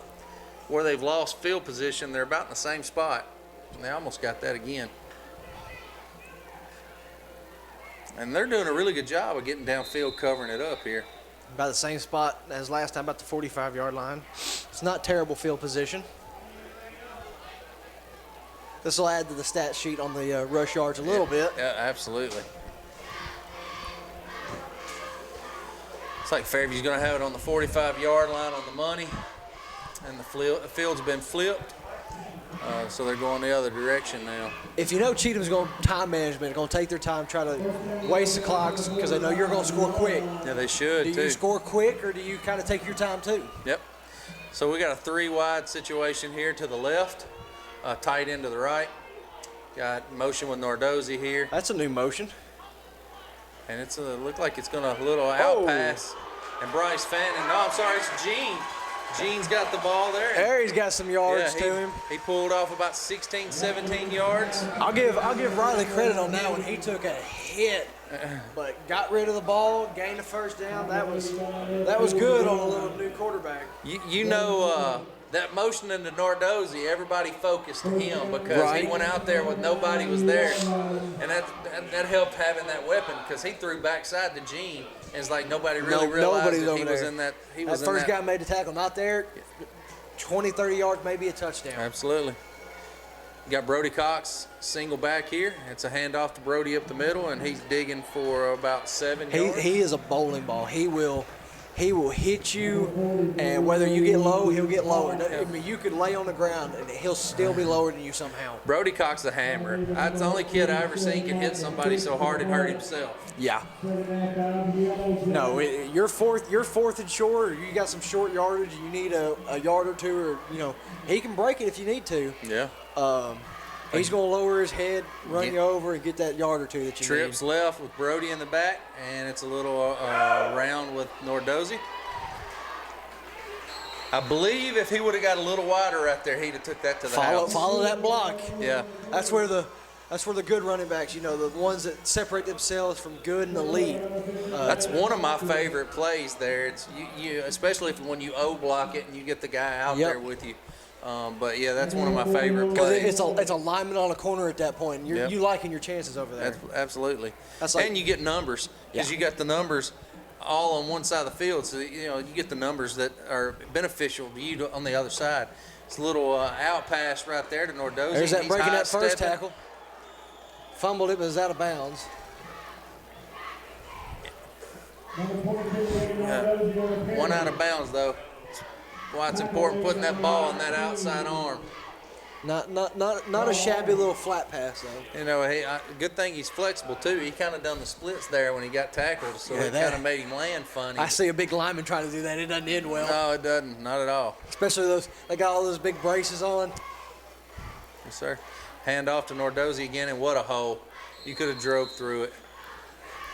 where they've lost field position. They're about in the same spot. And they almost got that again. And they're doing a really good job of getting downfield, covering it up here. About the same spot as last time, about the 45-yard line. It's not terrible field position. This will add to the stat sheet on the rush yards a little bit. Yeah, absolutely. It's like Fairview's going to have it on the 45-yard line on the money, and the field's been flipped, so they're going the other direction now. If Cheatham's going time management, going to take their time, try to waste the clocks because they know you're going to score quick. Yeah, they should, Do you score quick, or do you kind of take your time too? Yep. So we got a 3-wide situation here to the left, tight end to the right. Got motion with Nordozzi here. That's a new motion. And it's look like it's going to a little out pass. And Bryce Fanning, no, I'm sorry, it's Gene. Gene's got the ball there. Harry's got some yards to him. He pulled off about 16, 17 yards. I'll give Riley credit on that one. He took a hit, but got rid of the ball, gained a first down. That was good on a little new quarterback. That motion into Nordozzi, everybody focused him because he went out there with nobody was there, and that helped having that weapon because he threw backside to Gene, and it's like nobody really realized that he was in that. That first guy made the tackle, not there. 20, 30 yards, maybe a touchdown. Absolutely. You got Brody Cox single back here. It's a handoff to Brody up the middle, and he's digging for about 7 yards. He is a bowling ball. He will hit you, and whether you get low, he'll get lower. I mean, you could lay on the ground, and he'll still be lower than you somehow. Brody Cox, a hammer. That's the only kid I ever seen can hit somebody so hard it hurt himself. Yeah. No, you're fourth and short, or you got some short yardage, you need a yard or two, or he can break it if you need to. Yeah. He's going to lower his head, run you over, and get that yard or two that you Trips need. left with Brody in the back, and it's a little round with Nordozzi. I believe if he would have got a little wider right there, he'd have took that to the house. Follow that block. Yeah. That's where the good running backs, the ones that separate themselves from good and elite. That's one of my favorite plays there. It's you especially when you O-block it and you get the guy out there with you. But yeah, that's one of my favorite plays. Because it's a lineman on a corner at that point. And you liking your chances over there. Absolutely. And you get numbers because you got the numbers all on one side of the field. So you get the numbers that are beneficial to you on the other side. It's a little out pass right there to Nordozzi. There's that breaking that first tackle. Fumbled it, but it was out of bounds. One out of bounds though. Why it's important putting that ball in that outside arm. Not a shabby little flat pass though. You know, good thing he's flexible too. He kind of done the splits there when he got tackled, so it kind of made him land funny. I see a big lineman trying to do that. It doesn't end well. No, it doesn't. Not at all. Especially they got all those big braces on. Yes, sir. Hand off to Nardozzi again, and what a hole. You could have drove through it.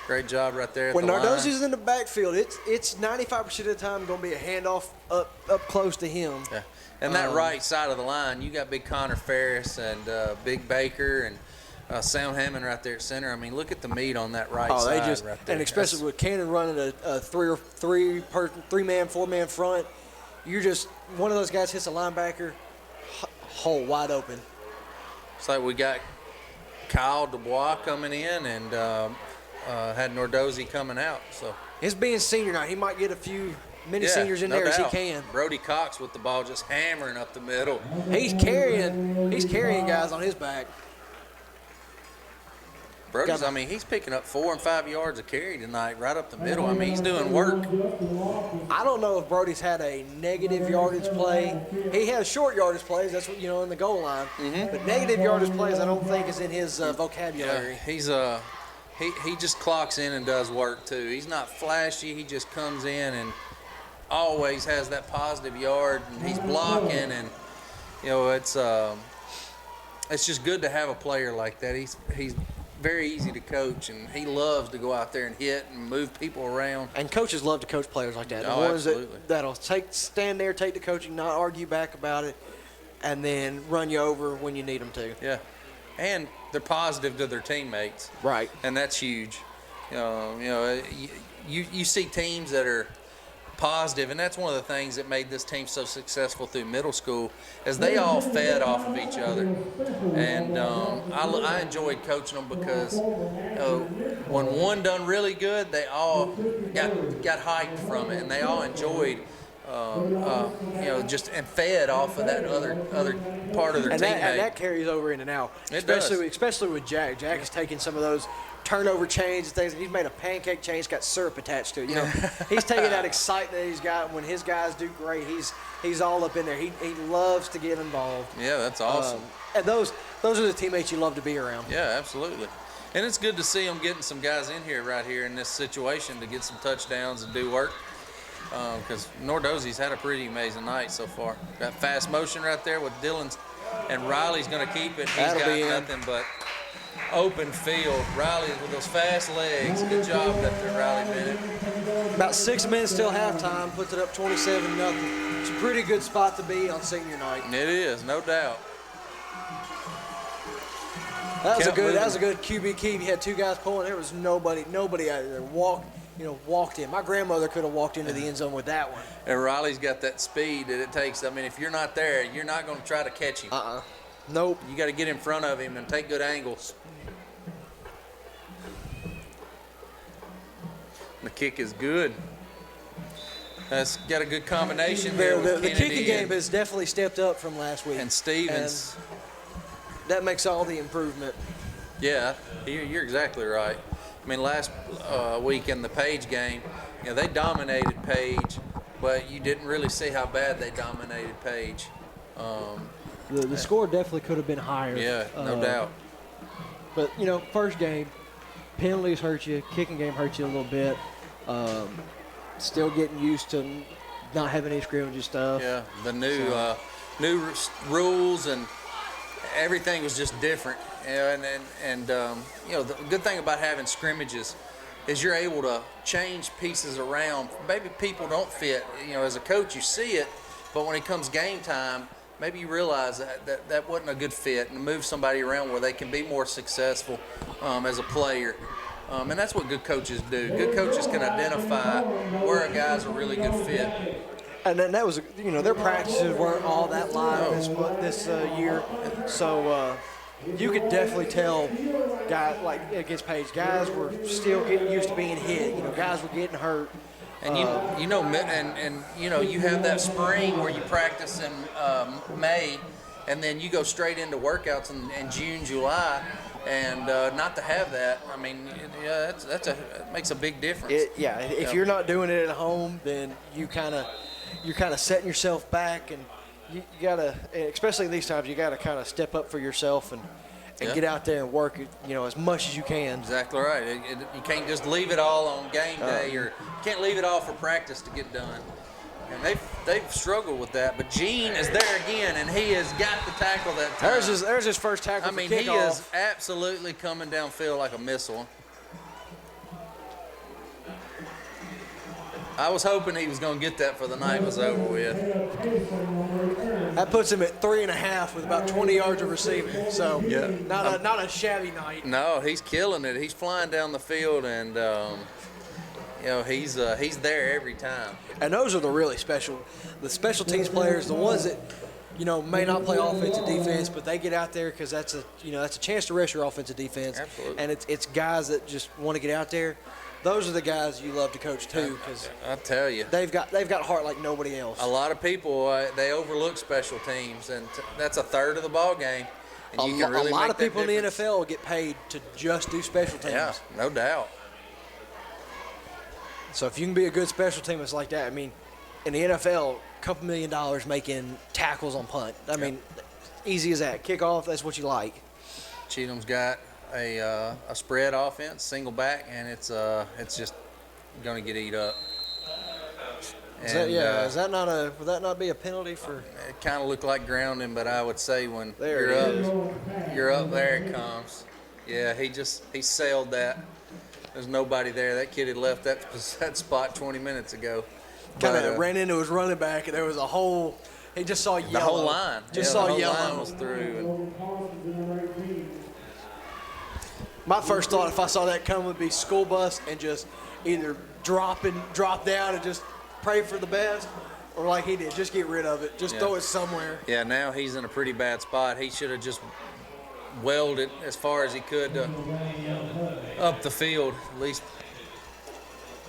Great job right there at when the line. Nardozzi's in the backfield, it's 95% of the time going to be a handoff up close to him. Yeah. And that right side of the line, you got big Connor Ferris and Big Baker and Sam Hammond right there at center. I mean, look at the meat on that right side right there. And especially with Cannon running a three-man, four-man front, you're just one of those guys hits a linebacker, hole wide open. It's like we got Kyle Dubois coming in and had Nardozzi coming out. So it's being senior night. He might get many seniors in there as he can. Brody Cox with the ball just hammering up the middle. He's carrying guys on his back. Brody's, I mean, he's picking up 4 and 5 yards of carry tonight, right up the middle. I mean, he's doing work. I don't know if Brody's had a negative yardage play. He has short yardage plays. That's what in the goal line. Mm-hmm. But negative yardage plays, I don't think is in his vocabulary. Yeah, he's he just clocks in and does work too. He's not flashy. He just comes in and always has that positive yard, and he's blocking, and it's just good to have a player like that. He's very easy to coach, and he loves to go out there and hit and move people around. And coaches love to coach players like that. The ones that'll stand there, take the coaching, not argue back about it, and then run you over when you need them to. Yeah, and they're positive to their teammates. Right. And that's huge. You see teams that are positive, and that's one of the things that made this team so successful through middle school, is they all fed off of each other. And I enjoyed coaching them because when one done really good, they all got hyped from it, and they all enjoyed just and fed off of that other part of their teammate. And that carries over in and out. Especially with Jack. Jack is taking some of those turnover chains and things. He's made a pancake chain. It's got syrup attached to it. He's taking that excitement that he's got when his guys do great. He's all up in there. He loves to get involved. Yeah, that's awesome. And those are the teammates you love to be around. Yeah, absolutely. And it's good to see them getting some guys in here right here in this situation to get some touchdowns and do work. Because Nardozzi's had a pretty amazing night so far. Got fast motion right there with Dylan's, and Riley's going to keep it. He's got nothing but open field. Riley with those fast legs. Good job up there, Riley did it. About 6 minutes till halftime, puts it up 27-0. It's a pretty good spot to be on senior night. It is, no doubt. That was a good QB keep. You had two guys pulling. There was nobody out there. Walked in. My grandmother could have walked into the end zone with that one. And Riley's got that speed that it takes. I mean, if you're not there, you're not going to try to catch him. Nope. You got to get in front of him and take good angles. The kick is good. That's got a good combination there. The kicking game has definitely stepped up from last week. And Stevens. And that makes all the improvement. Yeah, you're exactly right. I mean, last week in the Page game, they dominated Page, but you didn't really see how bad they dominated Page. The score definitely could have been higher. Yeah, no doubt. But, first game, penalties hurt you, kicking game hurt you a little bit. Still getting used to not having any scrimmage stuff. Yeah, the new rules and everything was just different. The good thing about having scrimmages is you're able to change pieces around. Maybe people don't fit. As a coach, you see it, but when it comes game time, maybe you realize that wasn't a good fit, and move somebody around where they can be more successful as a player. And that's what good coaches do. Good coaches can identify where a guy's a really good fit. And then that was, their practices weren't all that live this year, so you could definitely tell, guys like against Page, guys were still getting used to being hit. Guys were getting hurt. And you have that spring where you practice in May, and then you go straight into workouts in June, July, and not to have that, I mean, it makes a big difference. If you're not doing it at home, then you're kind of setting yourself back, and you gotta, especially in these times, you gotta kind of step up for yourself and get out there and work, as much as you can. Exactly right. You can't just leave it all on game day, or you can't leave it all for practice to get done. And they've struggled with that. But Gene is there again, and he has got the tackle that time. There's his first tackle. I mean, for he kickoff. is absolutely coming downfield like a missile. I was hoping he was going to get that for the night was over with. That puts him at 3.5 with about 20 yards of receiving. So not a shabby night. No, he's killing it. He's flying down the field, and he's there every time. And those are the special teams players, the ones that may not play offensive defense, but they get out there because that's a chance to rest your offensive defense. Absolutely. And it's guys that just want to get out there. Those are the guys you love to coach too, because I tell you, they've got heart like nobody else. A lot of people they overlook special teams, and that's a third of the ball game. And you can really a lot make of people that in the difference. NFL get paid to just do special teams. Yeah, no doubt. So if you can be a good special team, it's like that. I mean, in the NFL, a couple $1 million making tackles on punt. I mean, easy as that. Kickoff, that's what you like. Cheatham's got a spread offense, single back, and it's just going to get eat up. Is that not would that not be a penalty for? It kind of looked like grounding, but I would say when you're up, there it comes. Yeah, he sailed that. There's nobody there. That kid had left that spot 20 minutes ago. Kind of ran into his running back, and there was a whole. He just saw yellow. The whole line. The whole yellow. line was through. My first thought, if I saw that come, would be school bus and just either drop down and just pray for the best, or like he did, just get rid of it. Just throw it somewhere. Yeah, now he's in a pretty bad spot. He should have just welded as far as he could up the field, at least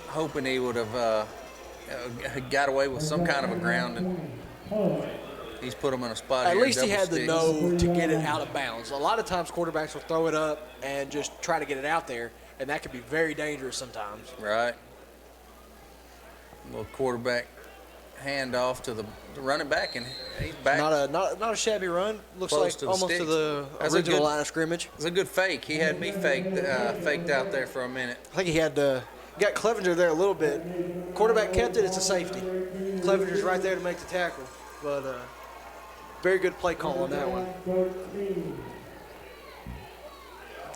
hoping he would have got away with some kind of a grounding. He's put him in a spot At here. least he had the know to get it out of bounds. A lot of times quarterbacks will throw it up and just try to get it out there, and that can be very dangerous sometimes. Right. Little quarterback handoff to the running back, and he's back. Not a shabby run. Looks Close like to the almost to sticks. the That's a original good- line of scrimmage. It's a good fake. He had me faked out there for a minute. I think he had got Clevenger there a little bit. Quarterback kept it. It's a safety. Clevenger's right there to make the tackle, but very good play call on that one.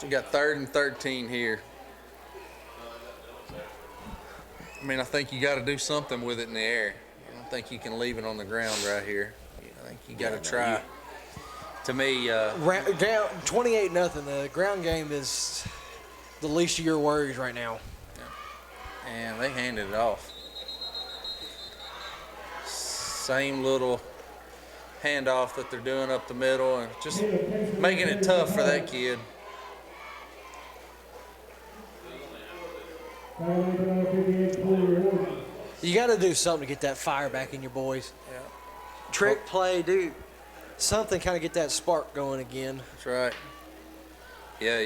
We got 3rd and 13 here. I mean, I think you got to do something with it in the air. I don't think you can leave it on the ground right here. I think you got to try. To me, Down 28-0. The ground game is the least of your worries right now. and they handed it off. Same little handoff that they're doing up the middle, and just making it tough for that kid. You got to do something to get that fire back in your boys. Yeah. Trick play, dude. Something kind of get that spark going again. That's right. Yeah,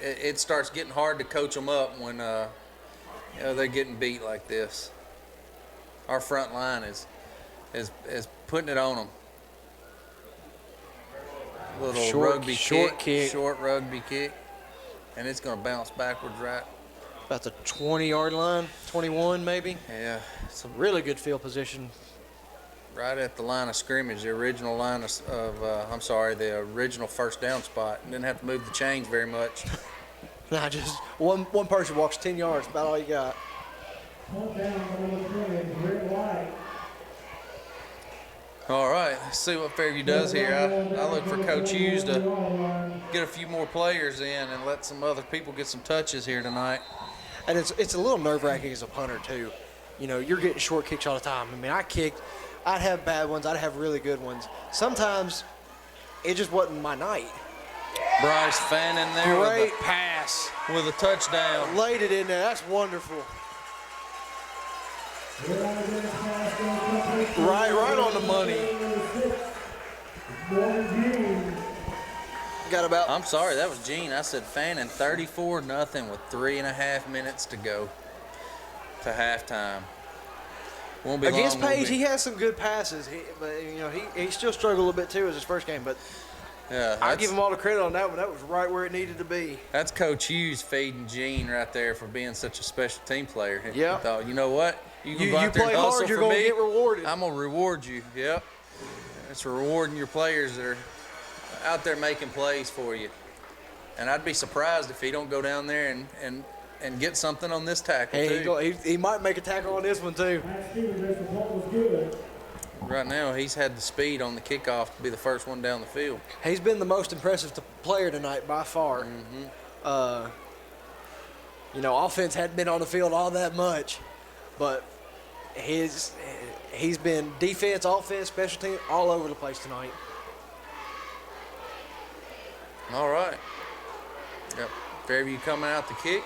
it starts getting hard to coach them up when they're getting beat like this. Our front line is putting it on them. Little Short kick. short rugby kick, and it's going to bounce backwards right. About the 20-yard line, 21 maybe. Yeah, It's a really good field position. right at the line of scrimmage, the original line the original first down spot. Didn't have to move the chains very much. Nah, just one person walks 10 yards, about all you got. All right, let's see what Fairview does here. I look for Coach Hughes to get a few more players in and let some other people get some touches here tonight. And it's a little nerve-wracking as a punter, too. You know, you're getting short kicks all the time. I mean, I'd have bad ones. I'd have really good ones. Sometimes it just wasn't my night. Bryce Fannin there Great pass. with a touchdown. Laid it in there. That's wonderful. Right on the money. Got about. I'm sorry, that was Gene. I said Fannin, 34-0 with 3.5 minutes to go to halftime. Won't be Against long, won't Page, be. he has some good passes, but he still struggled a little bit too as his first game. But Yeah, I give him all the credit on that one. That was right where it needed to be. That's Coach Hughes feeding Gene right there for being such a special team player. Yeah. He thought, you know what? You You go out there play and hustle hard, you're for gonna me. get rewarded. I'm gonna reward you. Yep. It's rewarding your players that are out there making plays for you. And I'd be surprised if he don't go down there and get something on this tackle too. He might make a tackle on this one too. Right now, he's had the speed on the kickoff to be the first one down the field. He's been the most impressive player tonight by far. Offense hadn't been on the field all that much, but he's been defense, offense, special team, all over the place tonight. All right. Yep. Fairview coming out the kick.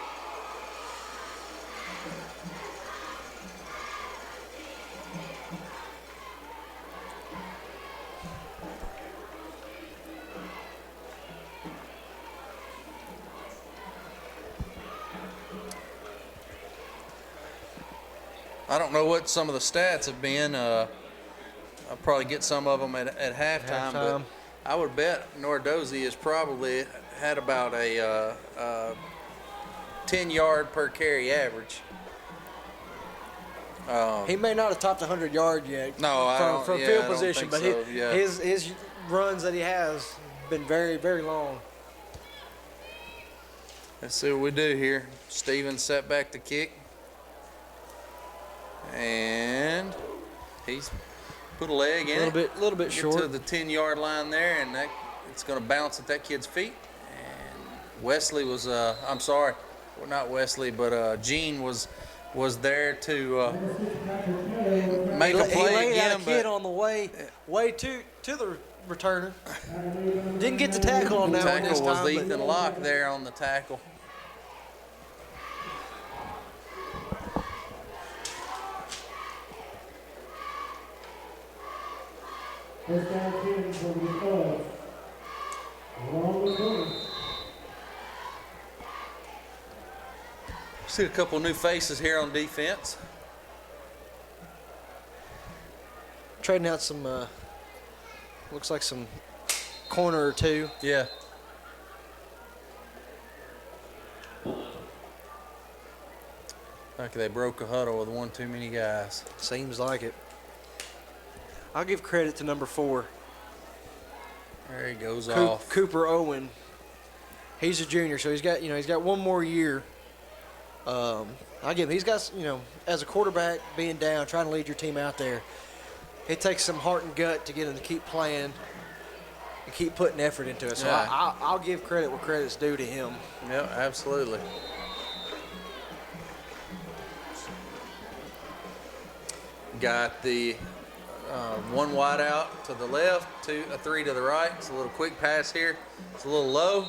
I don't know what some of the stats have been. I'll probably get some of them at halftime, but I would bet Nordozzi has probably had about a 10-yard per carry average. He may not have topped 100 yards yet. No, I don't. From Yeah, field I don't position, think but so, yeah. his runs that he has been very, very long. Let's see what we do here. Stevens set back to kick. And he's put a leg in A little bit Get short. to the 10-yard line there, and it's going to bounce at that kid's feet. And Wesley was, I'm sorry, well, not Wesley, but Gene was there to make a play he laid again. out a kid on the way to the returner. Didn't get the tackle on that one this tackle was time. Ethan Locke there on the tackle. First down 10 for the Cubs. Along the corner. See a couple new faces here on defense. Trading out some, looks like some corner or two. Yeah. Like they broke a huddle with one too many guys. Seems like it. I'll give credit to number 4. There he goes off. Cooper Owen. He's a junior, so he's got one more year. I give him. He's got, as a quarterback, being down, trying to lead your team out there, it takes some heart and gut to get him to keep playing and keep putting effort into it. So Yeah. I'll give credit where credit's due to him. Yeah, absolutely. Got the one wide out to the left, 3 to the right. It's a little quick pass here. It's a little low,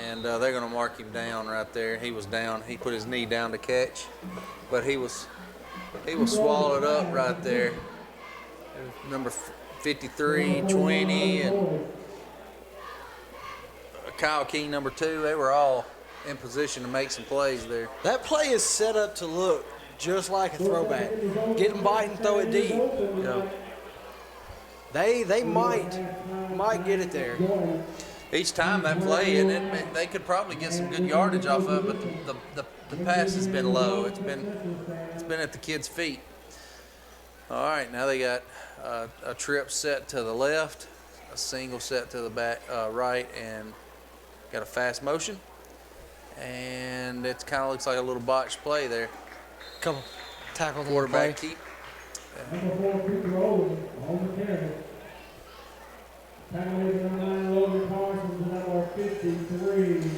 and they're going to mark him down right there. He was down. He put his knee down to catch, but he was swallowed up right there. Number 53, 20, and Kyle King, number 2. They were all in position to make some plays there. That play is set up to look just like a throwback. Get them biting, throw it deep. Yeah. They might get it there. Each time that play, and they could probably get some good yardage off of it, but the pass has been low. It's been at the kid's feet. All right, now they got a trip set to the left, a single set to the back right, and got a fast motion. And it kind of looks like a little botched play there. Come on, tackle the Quarterback play. keep. Number 4, Cooper Owen, on the carry. Tackling number 9, Logan Parsons, number 53.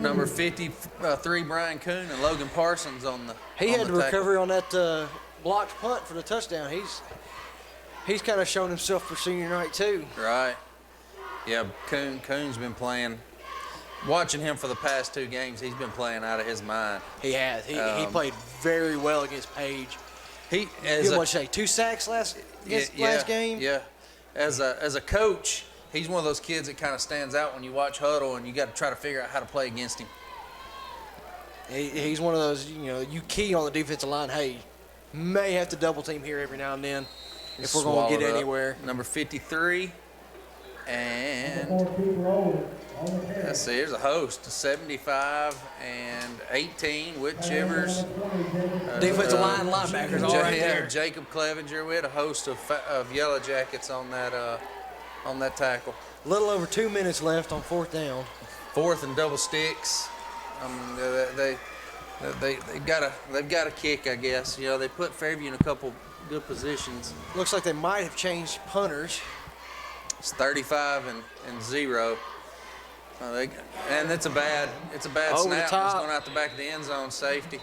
Number 53, Brian Kuhn, and Logan Parsons on the. He on had the the tackle. recovery on that blocked punt for the touchdown. He's kind of shown himself for senior night too. Right. Yeah, Kuhn's been playing. Watching him for the past 2 games, he's been playing out of his mind. He has. He played very well against Page. He Give him, what you say, 2 sacks last game? Yeah. As a coach, he's one of those kids that kind of stands out when you watch huddle, and you got to try to figure out how to play against him. He's one of those, you key on the defensive line. Hey, may have to double team here every now and then if we're going to get anywhere. Number 53. And Ball keeper over. On the carry. let's see, there's a host, 75 and 18, whichever's. Defensive line linebackers all right there. Jacob Clevenger. We had a host of Yellow Jackets on that tackle. A little over 2 minutes left on 4th down. 4th and double sticks. They've got a kick, I guess. You know, they put Fairview in a couple good positions. Looks like they might have changed punters. It's 35 and 0. And it's a bad Over the snap. top. It's going out the back of the end zone, safety.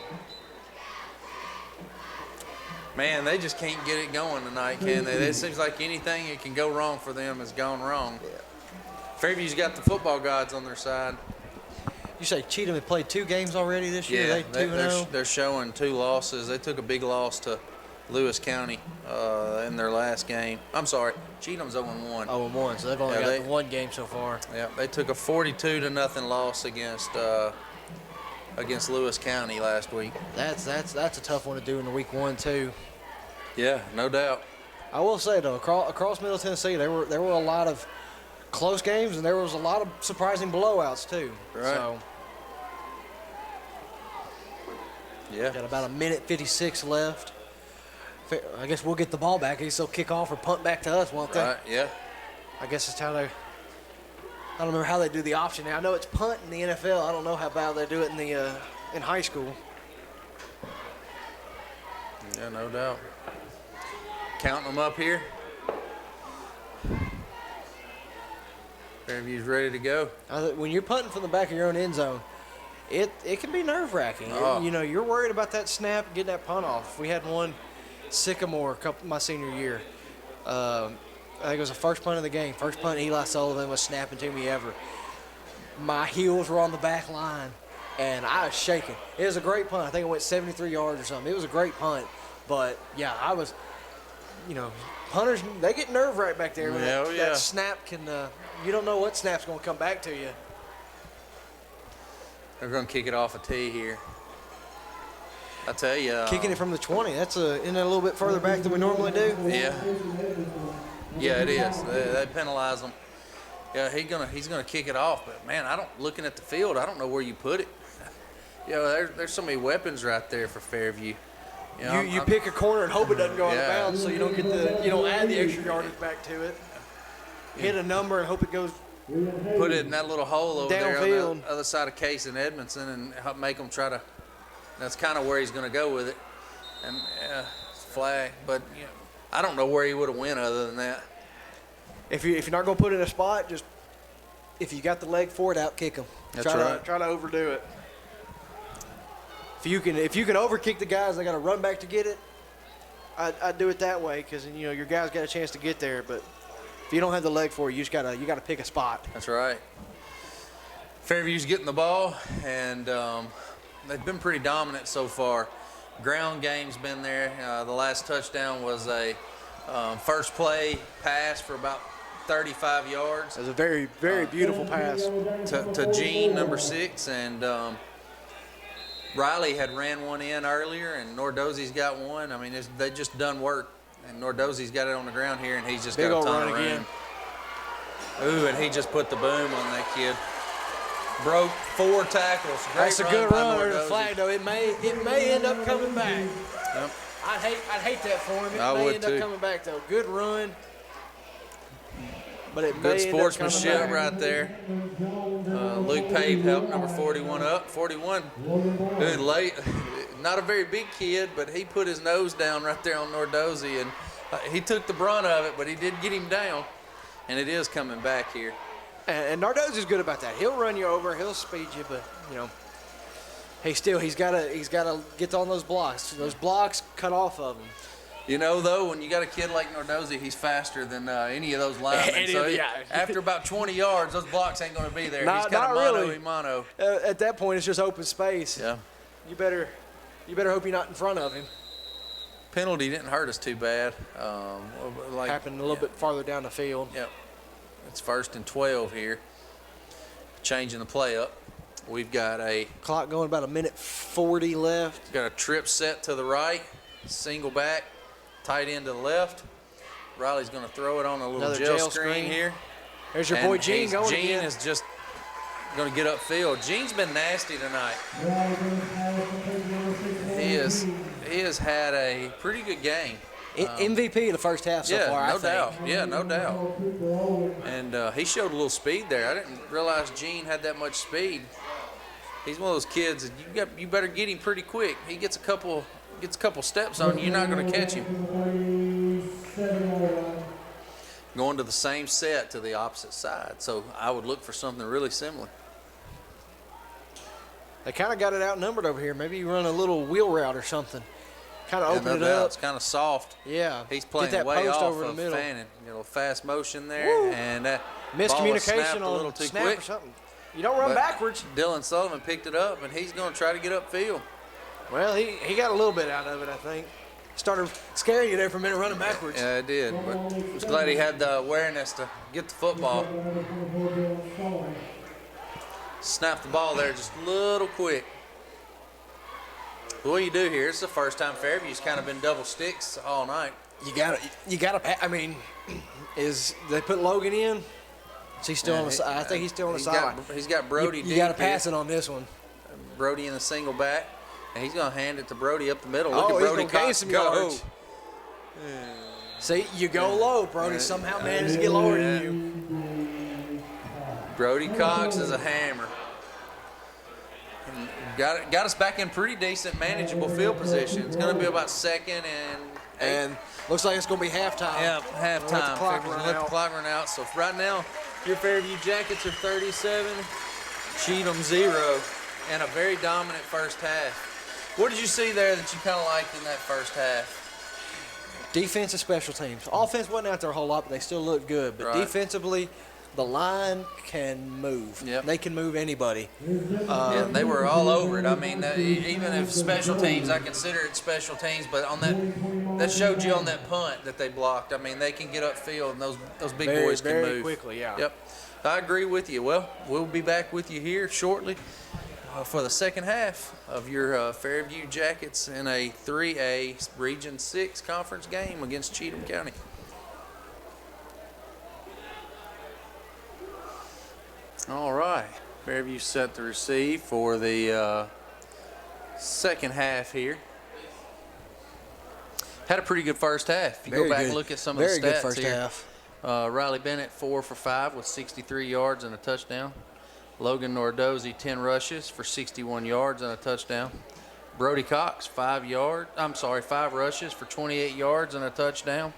Man, they just can't get it going tonight, can they? It seems like anything that can go wrong for them has gone wrong. Yeah. Fairview's got the football gods on their side. You say Cheatham had played 2 games already this year? Yeah, They 2-0? they're showing 2 losses. They took a big loss to Lewis County in their last game. I'm sorry, Cheatham's 0-1. 0-1, so they've only got they- the 1 game so far. Yeah, they took a 42-0 loss against Lewis County last week. That's a tough one to do in the week 1 too. Yeah, no doubt. I will say though, across Middle Tennessee, there were a lot of close games and there was a lot of surprising blowouts too. Right. So Yeah. got about 1:56 left. I guess we'll get the ball back. I guess they'll kick off or punt back to us, won't they? Right. Yeah. I guess that's how they. I don't remember how they do the option now. I know it's punt in the NFL. I don't know how about they do it in high school. Yeah, no doubt. Counting them up here. Fairview's ready to go. When you're punting from the back of your own end zone, it can be nerve-wracking. Oh. You know, you're worried about that snap, getting that punt off. We had one Sycamore my senior year. I think it was the first punt of the game. First punt Eli Sullivan was snapping to me ever. My heels were on the back line, and I was shaking. It was a great punt. I think it went 73 yards or something. It was a great punt. But, yeah, I was, you know, punters, they get nerve right back there. When that snap can, you don't know what snap's going to come back to you. They're going to kick it off a tee here. I tell you. Kicking it from the 20, isn't that a little bit further back than we normally do? Yeah. Yeah, it is. They penalize them. Yeah, he's gonna kick it off, but man, looking at the field, I don't know where you put it. You know, there's so many weapons right there for Fairview. You know, You pick a corner and hope it doesn't go out of Yeah. bounds, so you don't add the extra yardage back to it. Hit a number and hope it goes. put it in that little hole over there on Downfield. the other side of Case and Edmondson and help make them try to. That's kind of where he's going to go with it. And it's flag, but you know, I don't know where he would have went other than that. If you're not going to put it in a spot, just if you got the leg for it, out kick them. That's right. Try to overdo it. If you can overkick the guys, they got to run back to get it. I'd do it that way because your guys got a chance to get there. But if you don't have the leg for it, you gotta pick a spot. That's right. Fairview's getting the ball, and they've been pretty dominant so far. Ground game's been there. The last touchdown was a first play pass for about 35 yards. It was a very, very beautiful pass. To Gene, number 6, and Riley had ran one in earlier, and Nordosi's got one. I mean, they just done work, and Nordosi's got it on the ground here, and he's just Big got a old ton run of again. room. Ooh, and he just put the boom on that kid. Broke 4 tackles. Great That's a good by run over the Nordose. flag, though. It may end up coming back. Yep. I'd hate that for him. It I may would end too. up coming back, though. Good run. But it Good may end up coming sportsmanship back. right there. Luke Pave helped number 41 up. 41, good late. Not a very big kid, but he put his nose down right there on Nordosi, and he took the brunt of it, but he did get him down, and it is coming back here. And Nardozzi's good about that. He'll run you over. He'll speed you, but he's got to get on those blocks. Those blocks cut off of him. You know, though, when you got a kid like Nordosi, he's faster than any of those linemen. So after about 20 yards, those blocks ain't going to be there. He's kind of mano-a-mano. At that point, it's just open space. Yeah. You better hope you're not in front of him. Penalty didn't hurt us too bad. Happened a little bit farther down the field. Yep. It's 1st and 12 here. Changing the play up. We've got a Clock going about 1:40 left. trip set to the right. single back, tight end to the left. Riley's going to throw it on a little Another jail jail screen screen. here. There's your boy Gene going Gene again. is just going to get upfield. Gene's been nasty tonight. He has had a pretty good game. MVP of the first half so far, I think. Doubt. Yeah, no doubt. And he showed a little speed there. I didn't realize Gene had that much speed. He's one of those kids that you better get him pretty quick. He gets a couple steps on you, you're not going to catch him. Going to the same set to the opposite side, so I would look for something really similar. They kind of got it outnumbered over here. Maybe you run a little wheel route or something. Kind of open it up. It's kind of soft. Yeah. He's playing Get that way post off over of the middle. Fannin. You know, fast motion there, Woo. and that Miscommunication ball was snapped a little on too snap quick. or something. You don't run But backwards. Dylan Sullivan picked it up, and he's going to try to get upfield. Well, he got a little bit out of it, I think. Started scaring you there for a minute running backwards. Yeah, I did, but I was glad he had the awareness to get the football. Snapped the ball there just a little quick. What do you do here? It's the first time Fairview's kind of been double sticks all night. You gotta. I mean, is they put Logan in? Is he still on the side? I think he's still on the side. He's got Brody You deep gotta here. pass it on this one. Brody in the single back, and he's going to hand it to Brody up the middle. Look Oh, at he's Brody gonna gain Cox some go. yards. See, you go low, Brody. Somehow managed to get lower than you. Brody Cox is a hammer. And got us back in pretty decent, manageable field position. It's going to be about second and looks like it's gonna be halftime. yeah, halftime. Let the clock Fairview's run gonna let the out. clock run out. So right now, your Fairview Jackets are 37, Cheatham 0, and a very dominant first half. What did you see there that you kind of liked in that first half? Defense and special teams. Offense wasn't out there a whole lot, but they still looked good. But Right. defensively, the line can move. Yep. They can move anybody. Yeah, they were all over it. I mean, even if special teams, I consider it special teams, but on that showed you on that punt that they blocked. I mean, they can get upfield, and those big boys can very move quickly. Yeah. Yep, I agree with you. Well, we'll be back with you here shortly for the second half of your Fairview Jackets in a 3A Region 6 conference game against Cheatham County. All right, Fairview set to receive for the second half here. Had a pretty good first half. If you go back and look at some of the stats Very good first here. half. Riley Bennett 4 for 5 with 63 yards and a touchdown. Logan Nordozzi 10 rushes for 61 yards and a touchdown. Brody Cox 5 rushes for 28 yards and a touchdown.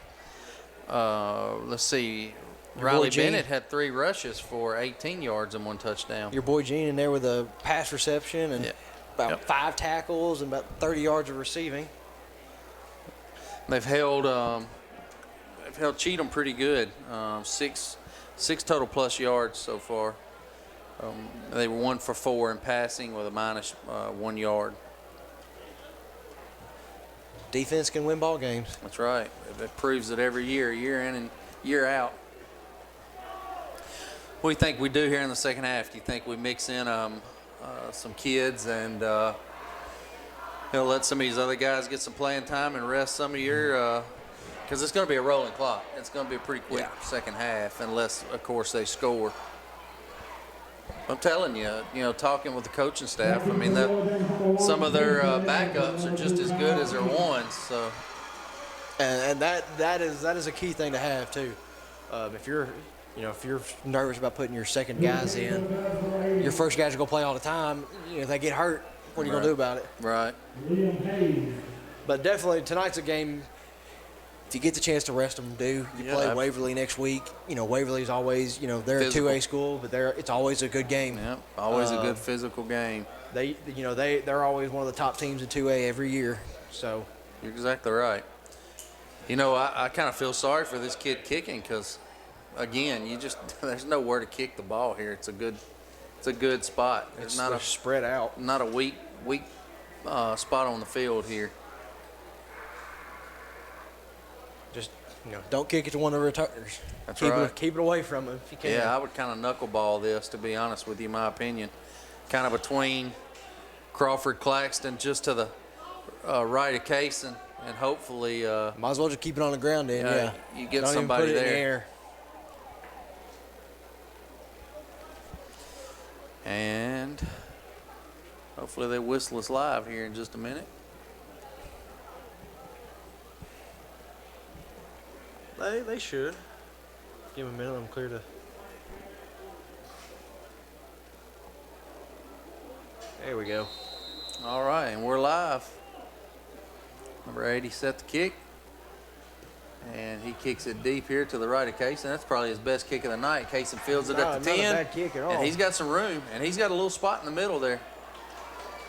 Let's see. Riley Bennett had 3 rushes for 18 yards and 1 touchdown. Your boy Gene in there with a pass reception and Yeah. about 5 tackles and about 30 yards of receiving. They've held Cheatham pretty good. Six total plus yards so far. They were 1 for 4 in passing with a minus 1 yard. Defense can win ball games. That's right. It proves it every year in and year out. What do you think we do here in the second half? Do you think we mix in some kids and let some of these other guys get some playing time and rest some of your because it's going to be a rolling clock. It's going to be a pretty quick second half unless, of course, they score. I'm telling you, talking with the coaching staff, I mean, some of their backups are just as good as their ones. So, And that is a key thing to have too. If you're nervous about putting your second guys in, your first guys are gonna play all the time. If they get hurt, what are you gonna do about it? right. But definitely tonight's a game. If you get the chance to rest them, you play Waverly next week. Waverly's always, they're Physical. a 2A school, but it's always a good game. Yep, always a good physical game. They're always one of the top teams in 2A every year. So You're exactly right. I kind of feel sorry for this kid kicking because, again, there's nowhere to kick the ball here. It's a good spot. It's not spread out. not a weak spot on the field here. Just don't kick it to one of the returners. That's right. Keep it away from them if you can. Yeah, I would kind of knuckleball this, to be honest with you, my opinion. Kind of between Crawford Claxton just to the right of Cason. and hopefully Might as well just keep it on the ground then, yeah. you get Don't somebody even put it there. in the air. And hopefully they whistle us live here in just a minute. They should. Give them a minute, let them clear the... There we go. All right, and we're live. Number 80 set the kick. And he kicks it deep here to the right of Kaysen. That's probably his best kick of the night. Kaysen fields it at the 10. Not a bad kick at all. And he's got some room, and he's got a little spot in the middle there.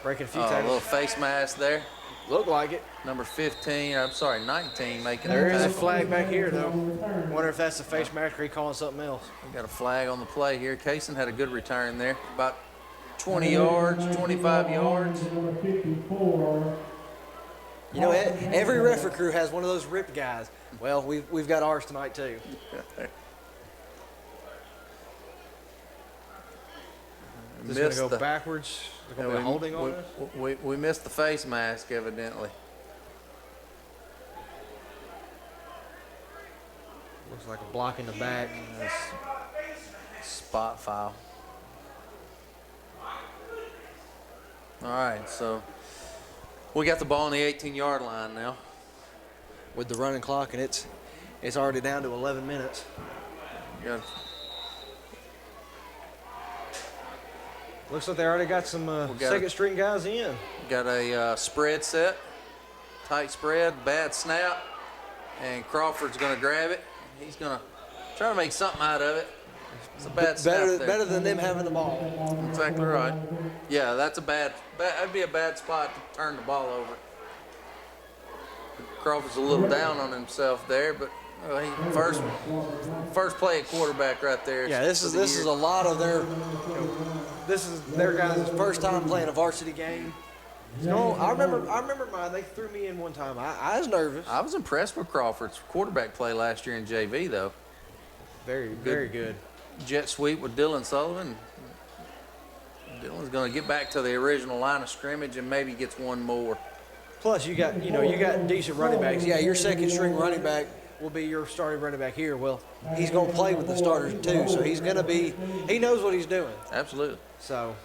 Breaking a few A tackles. little face mask there. Look like it. Number 15, I'm sorry, 19 making There the is a tackle. flag back here, though. Wonder if that's the face mask or he calling something else. We got a flag on the play here. Kaysen had a good return there. About 20 yards, 25 yards. Number 54. You know, every referee crew has one of those ripped guys. Well, we've got ours tonight, too. Just going to go backwards. Is there going to be a holding on this? We missed the face mask, evidently. Looks like a block in the back. Spot foul. All right, so we got the ball on the 18-yard line now. With the running clock, and it's already down to 11 minutes. Got Looks like they already got some second string guys in. a spread set, tight spread, bad snap, and Crawford's going to grab it. He's going to try to make something out of it. It's a bad snap there. Better than them having the ball. Exactly right. Yeah, that's that'd be a bad spot to turn the ball over. Crawford's a little down on himself there, but he first play at quarterback right there. Yeah, this is a lot of their this is their guys' first time playing a varsity game. No, I remember mine. They threw me in one time. I was nervous. I was impressed with Crawford's quarterback play last year in JV though. Very good. Jet sweep with Dylan Sullivan. Dylan's going to get back to the original line of scrimmage and maybe gets one more. Plus, you got decent running backs. Yeah, your second string running back will be your starting running back here. Well, he's going to play with the starters too, so he knows what he's doing. Absolutely. So,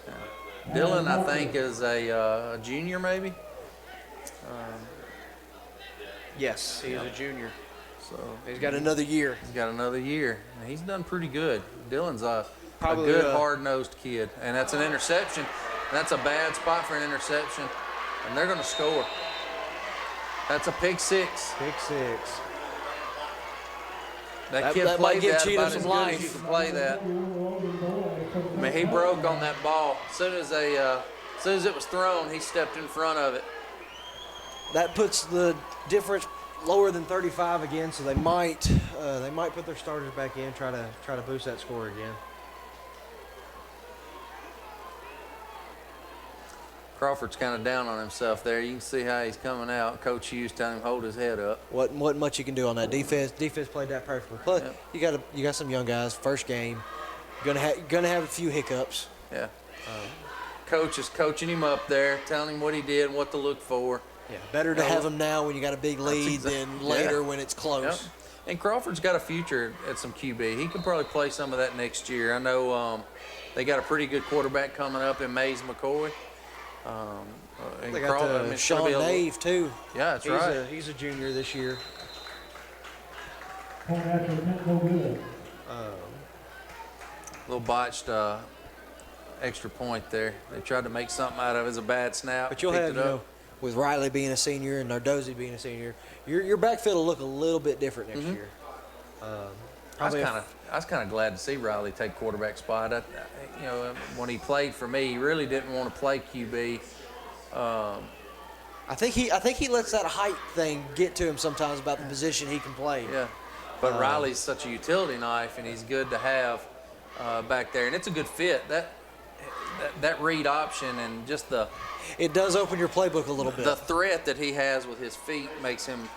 Dylan, I think, is a junior maybe. yes, he's a junior. So He's got another year. he's got another year. And he's done pretty good. Dylan's a Probably, good, hard-nosed kid. And that's an interception. That's a bad spot for an interception. And they're going to score. That's a pick six. Pick six. That kid might played give that Cheatham about as some good life. as you can play that. I mean, he broke on that ball. As soon as it was thrown, he stepped in front of it. That puts the difference lower than 35 again, so they might put their starters back in, try to boost that score again. Crawford's kind of down on himself there. You can see how he's coming out. Coach Hughes telling him hold his head up. What much you can do on that defense? Defense played that perfectly. Plus, you got some young guys. First game, gonna have a few hiccups. Yeah. Coach is coaching him up there, telling him what he did and what to look for. Yeah, better to have them now when you got a big lead exact- than later yeah. when it's close. Yep. And Crawford's got a future at some QB. He can probably play some of that next year. I know they got a pretty good quarterback coming up in Mays McCoy. And They got Sean Nave too. Yeah, that's right. He's a junior this year. Point after attempt, no good. Little botched extra point there. They tried to make something out of it. It was a bad snap. But you'll picked have, it up. with Riley being a senior and Nardozzi being a senior, your backfield will look a little bit different next year. I was kind of glad to see Riley take quarterback spot. When he played for me, he really didn't want to play QB. I think he lets that height thing get to him sometimes about the position he can play. Yeah, but Riley's such a utility knife, and he's good to have back there, and it's a good fit. That read option and just it does open your playbook a little bit. the threat that he has with his feet makes him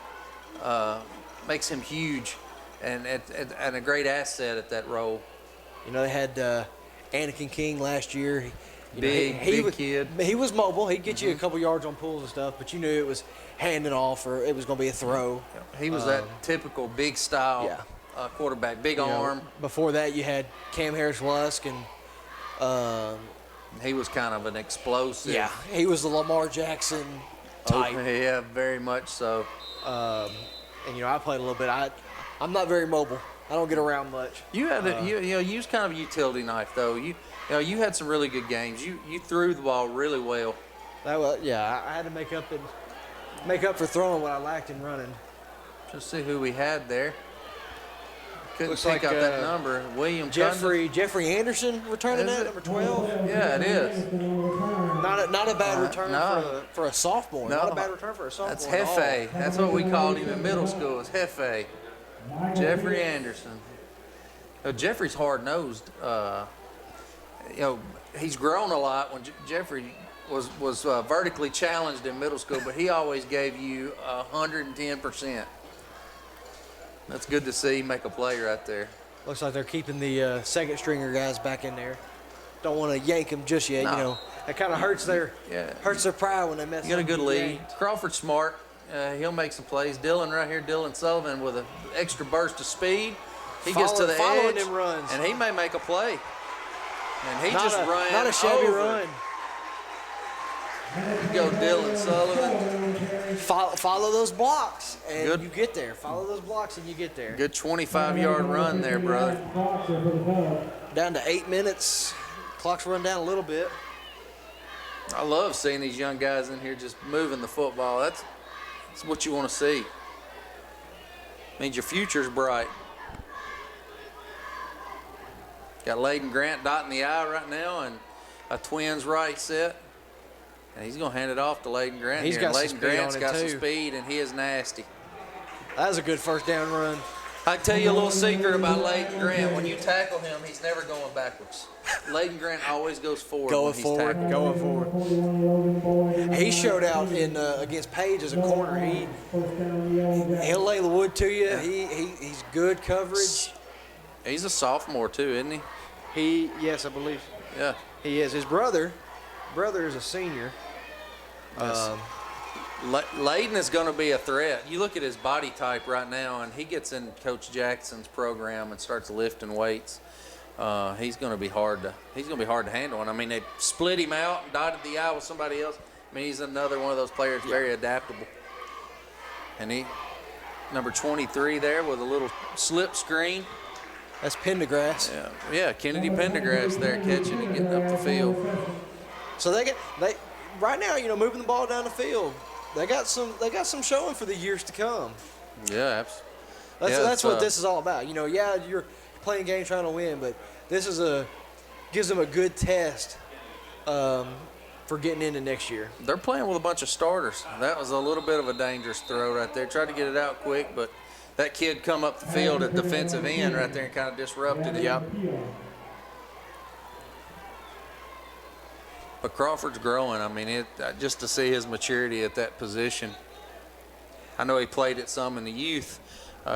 huge, and a great asset at that role. You know, they had Anakin King last year. Big kid. He was mobile. He'd get you a couple yards on pulls and stuff, but you knew it was handing off or it was going to be a throw. He was that typical big style quarterback, big arm. Before that, you had Cam Harris-Lusk, and he was kind of an explosive. Yeah, he was the Lamar Jackson type. Yeah, very much so. And I played a little bit. I'm not very mobile. I don't get around much. You had you was kind of a utility knife though. You had some really good games. You threw the ball really well. I had to make up for throwing what I lacked in running. Just see who we had there. Couldn't Looks pick like, up that number. William Jeffrey Anderson returning that, number 12. Yeah, it is. Not a bad return for a sophomore. No. Not a bad return for a sophomore. That's Hefe. That's what we called him in middle school. Is Hefe. Jeffrey Anderson. Jeffrey's hard-nosed. He's grown a lot. When Jeffrey was vertically challenged in middle school, but he always gave you 110%. That's good to see. Make a play right there. Looks like they're keeping the second stringer guys back in there. Don't want to yank them just yet. No. That kind of hurts their pride when they mess up. You got a good lead. Crawford's smart. He'll make some plays. Dylan right here, Dylan Sullivan with an extra burst of speed. He gets to the edge, them runs. and he may make a play. And he just ran not a shabby over. run. Go Dylan Sullivan. Follow those blocks, and Good. you get there. Follow those blocks, and you get there. Good 25-yard run there, brother. Down to 8 minutes. Clock's run down a little bit. I love seeing these young guys in here just moving the football. That's what you want to see. Means your future's bright. Got Layden Grant dotting the I right now, and a Twins right set. And he's going to hand it off to Layden Grant. He's got some Layden speed Grant's on him, got some too. speed, and he is nasty. That was a good first down run. I can tell you a little secret about Layden Grant. When you tackle him, he's never going backwards. Layden Grant always goes forward when he's tackled. Going forward. He showed out in against Page as a corner. He'll lay the wood to you. He's good coverage. He's a sophomore too, isn't he? Yes, I believe. Yeah. He is. His brother is a senior. Layden is going to be a threat. You look at his body type right now, and he gets in Coach Jackson's program and starts lifting weights. He's going to be hard to handle. And I mean, they split him out and dotted the I with somebody else. I mean, he's another one of those players very adaptable. And number 23 there with a little slip screen. That's Pendergrass. Yeah, Kennedy Pendergrass there catching and getting up the field. So they right now, moving the ball down the field. They got some showing for the years to come. Yeah, that's what this is all about. You're playing games trying to win, but this gives them a good test for getting into next year. They're playing with a bunch of starters. That was a little bit of a dangerous throw right there. Tried to get it out quick, but that kid come up the field at defensive end right there and kind of disrupted it. Yep. But Crawford's growing. I mean, just to see his maturity at that position. I know he played it some in the youth.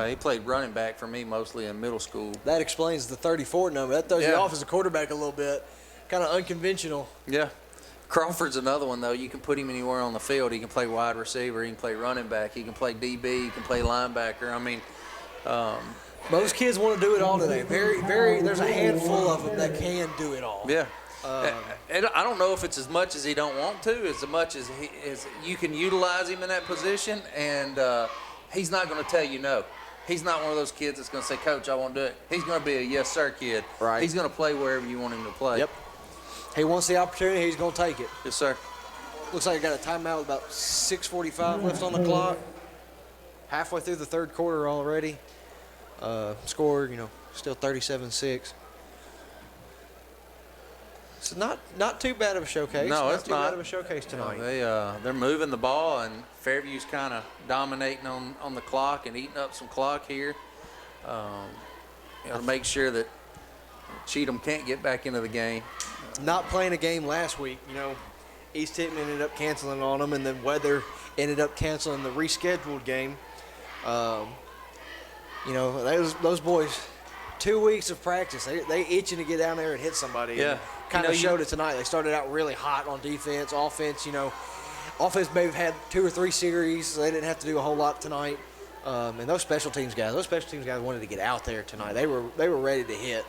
He played running back for me mostly in middle school. That explains the 34 number. That throws you off as a quarterback a little bit. Kind of unconventional. Yeah. Crawford's another one, though. You can put him anywhere on the field. He can play wide receiver. He can play running back. He can play DB. He can play linebacker. I mean, most kids want to do it all today. There's a handful of them that can do it all. Yeah. And I don't know if it's as much as he don't want to, as much as you can utilize him in that position, and he's not going to tell you no. He's not one of those kids that's going to say, Coach, I won't do it. He's going to be a yes, sir kid. Right. He's going to play wherever you want him to play. Yep. He wants the opportunity. He's going to take it. Yes, sir. Looks like I got a timeout with about 6:45 left on the clock. Halfway through the third quarter already. Score, still 37-6. It's not too bad of a showcase. No, it's too bad of a showcase tonight. They're moving the ball, and Fairview's kind of dominating on the clock and eating up some clock here. To make sure that Cheatham can't get back into the game. Not playing a game last week, East Tippman ended up canceling on them, and then Weather ended up canceling the rescheduled game. Those boys 2 weeks of practice. They itching to get down there and hit somebody. Yeah. Kind of showed it tonight. They started out really hot on defense. Offense, offense may have had 2 or 3 series. So they didn't have to do a whole lot tonight. And those special teams guys wanted to get out there tonight. They were ready to hit.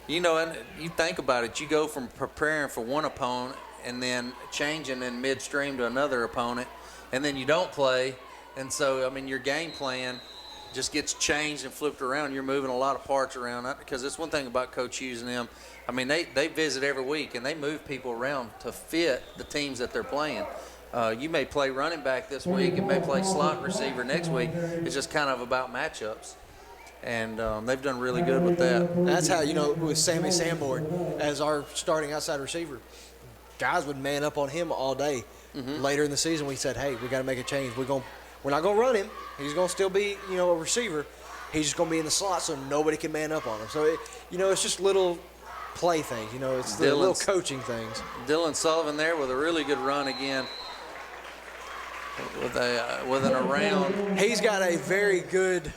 And you think about it, you go from preparing for one opponent and then changing in midstream to another opponent, and then you don't play. And so, your game plan just gets changed and flipped around. You're moving a lot of parts around, because it's one thing about Coach Hughes and them. They visit every week, and they move people around to fit the teams that they're playing. You may play running back this week and may play slot receiver next week. It's just kind of about matchups. And they've done really good with that. That's how, with Sammy Sanborn as our starting outside receiver, guys would man up on him all day. Mm-hmm. Later in the season, we said, hey, we got to make a change. We're not going to run him. He's going to still be, a receiver. He's just going to be in the slot so nobody can man up on him. So, it's just little play things. It's the little coaching things. Dylan Sullivan there with a really good run again. With an around. He's got a very good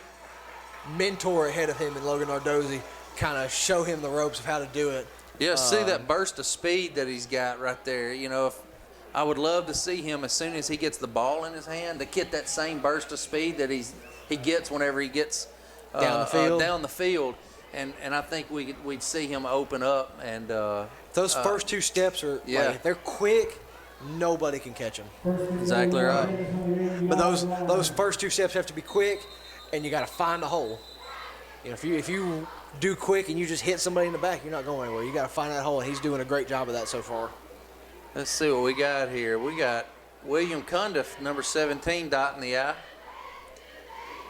mentor ahead of him in Logan Nardozzi, kind of show him the ropes of how to do it. Yeah, see that burst of speed that he's got right there. If I would love to see him as soon as he gets the ball in his hand to get that same burst of speed that he gets whenever he gets down the field. And I think we'd see him open up. And those first 2 steps are they're quick. Nobody can catch them. Exactly right. But those first 2 steps have to be quick, and you got to find the hole. If you do quick and you just hit somebody in the back, you're not going anywhere. You got to find that hole, and he's doing a great job of that so far. Let's see what we got here. We got William Cundiff, number 17, dotting the I.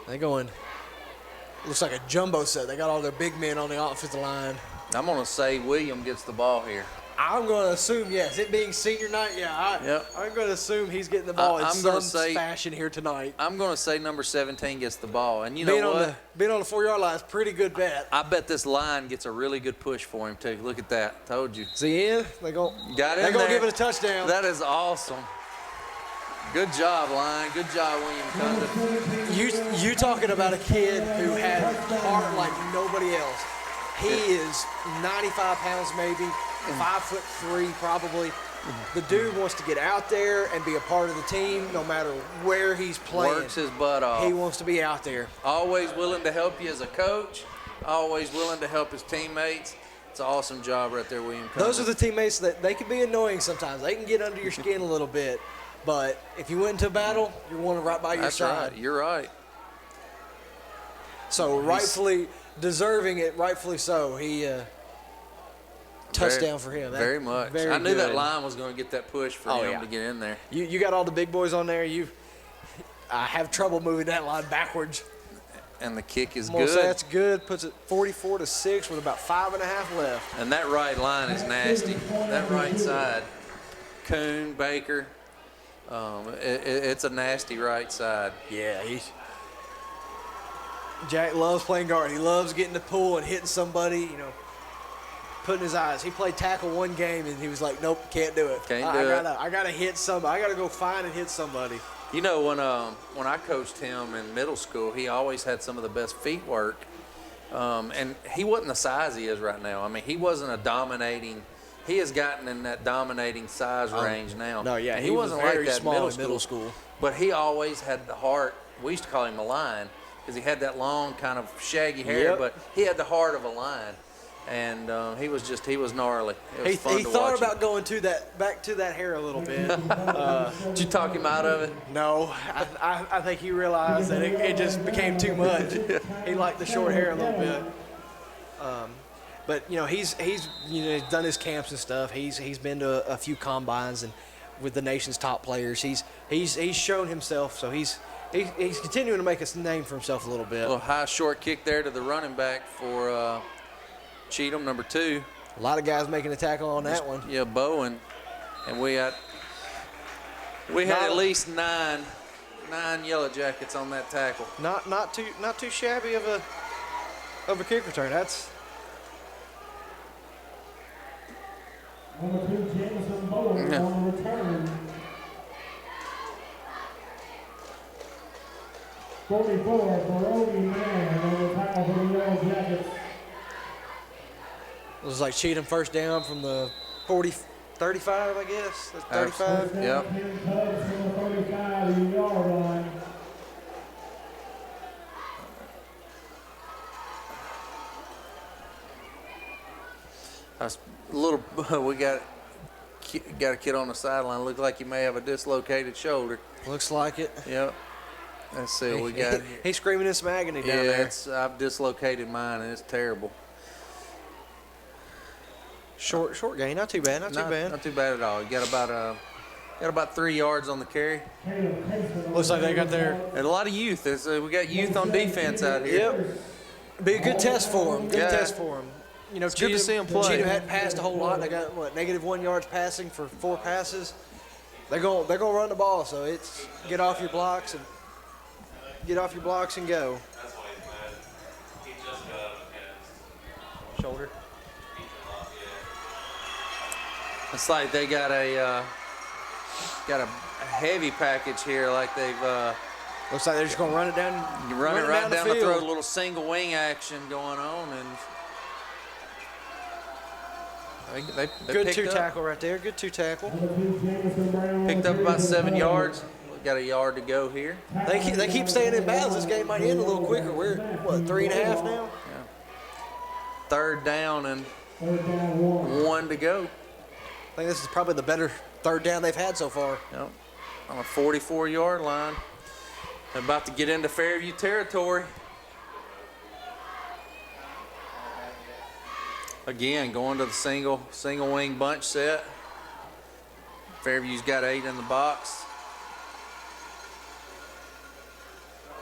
They going. Looks like a jumbo set. They got all their big men on the offensive line. I'm going to say William gets the ball here. I'm going to assume, yes. It being senior night, I'm going to assume he's getting the ball in some fashion here tonight. I'm going to say number 17 gets the ball. And being on the 4-yard line is a pretty good bet. I bet this line gets a really good push for him, too. Look at that. Told you. See in? They're going to give it a touchdown. That is awesome. Good job, line. Good job, William Cundiff. You talking about a kid who had heart like nobody else. He is 95 pounds maybe. 5'3" probably. The dude wants to get out there and be a part of the team no matter where he's playing. Works his butt off. He wants to be out there. Always willing to help you as a coach. Always willing to help his teammates. It's an awesome job right there, William Cundiff. Those are the teammates that they can be annoying sometimes. They can get under your skin a little bit. But if you went into a battle, you're one right by your side. Right. You're right. So rightfully deserving it, rightfully so. He touchdown for him. Very much. I knew that line was going to get that push for him to get in there. You got all the big boys on there. I have trouble moving that line backwards. And the kick is good. That's good. Puts it 44-6 with about 5.5 left. And that right line is nasty. That right side, Coon, Baker, it's a nasty right side. Yeah, Jack loves playing guard. He loves getting the pull and hitting somebody, putting his eyes. He played tackle one game, and he was like, nope, can't do it. I got to hit somebody. I got to go find and hit somebody. When I coached him in middle school, he always had some of the best feet work. And he wasn't the size he is right now. He wasn't a dominating – he has gotten in that dominating size range now. No, yeah. He wasn't very like that small in middle school. But he always had the heart. We used to call him a lion because he had that long kind of shaggy hair, but he had the heart of a lion. And he was gnarly. It was fun to watch. He thought about going back to that hair a little bit. Did you talk him out of it? No, I think he realized that it just became too much. He liked the short hair a little bit. But he's done his camps and stuff. He's been to a few combines and with the nation's top players. He's shown himself. So he's continuing to make a name for himself a little bit. Well, high short kick there to the running back for Cheatham, number 2. A lot of guys making a tackle on that one. Yeah, Bowen, and we had at least nine Yellow Jackets on that tackle. Not too shabby of a kick return. That's Number 2, Jameson Bowen on the return. 44, Baroni Man on the tackle for the Yellow Jackets. It was like Cheatham first down from the 35, I guess. That's 35. Yep. Cubs from the 35-yard line. That's a little. We got a kid on the sideline. Looked like he may have a dislocated shoulder. Looks like it. Yep. Let's see what we got here. He's screaming in some agony down Yeah, there. I've dislocated mine, and it's terrible. Short gain. Not too bad. Not too bad. Not too bad at all. You got about 3 yards on the carry. Looks like they got their. And a lot of youth. We got youth on defense out here. Yep. Be a good test for them. Good test for them. You know, It's good to see 'em play. Cheatham hadn't passed a whole lot. They got -1 yards passing for 4 passes. They're gonna run the ball, so it's get off your blocks and go. That's why he's mad. He just got out of the Shoulder. It's like they got a heavy package here. Like they've Looks like they're just gonna run it down. you run it right down the field. throat. A little single wing action going on, and they Good picked 2 up. tackle right there. Good 2 tackle. Picked up about 7 yards. We got a yard to go here. They keep staying in bounds. This game might end a little quicker. We're 3.5 now. Third down and Third down 1 to go. I think this is probably the better 3rd down they've had so far. Yep. On a 44-yard line. They're about to get into Fairview territory. Again, going to the single wing bunch set. Fairview's got 8 in the box.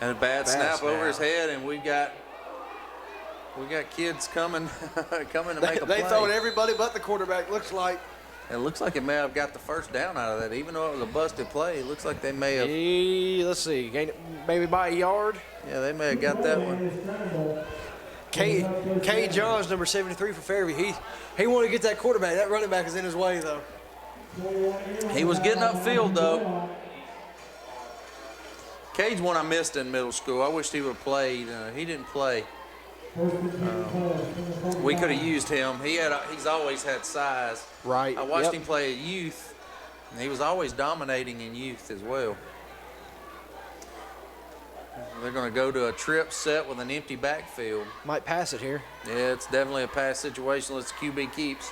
And a bad snap over his head, and we got kids coming to make a play. They throwing everybody but the quarterback. Looks like. It looks like it may have got the first down out of that, even though it was a busted play. It looks like they may have. Let's see, gained it maybe by a yard. Yeah, they may have got that one. K. Johns, number 73 for Fairview. He wanted to get that quarterback. That running back is in his way though. He was getting upfield though. Cade's one I missed in middle school. I wished he would have played. He didn't play. We could have used him. He's always had size. Right. I watched him play at youth, and he was always dominating in youth as well. They're going to go to a trip set with an empty backfield. Might pass it here. Yeah, it's definitely a pass situation. Let's QB keeps.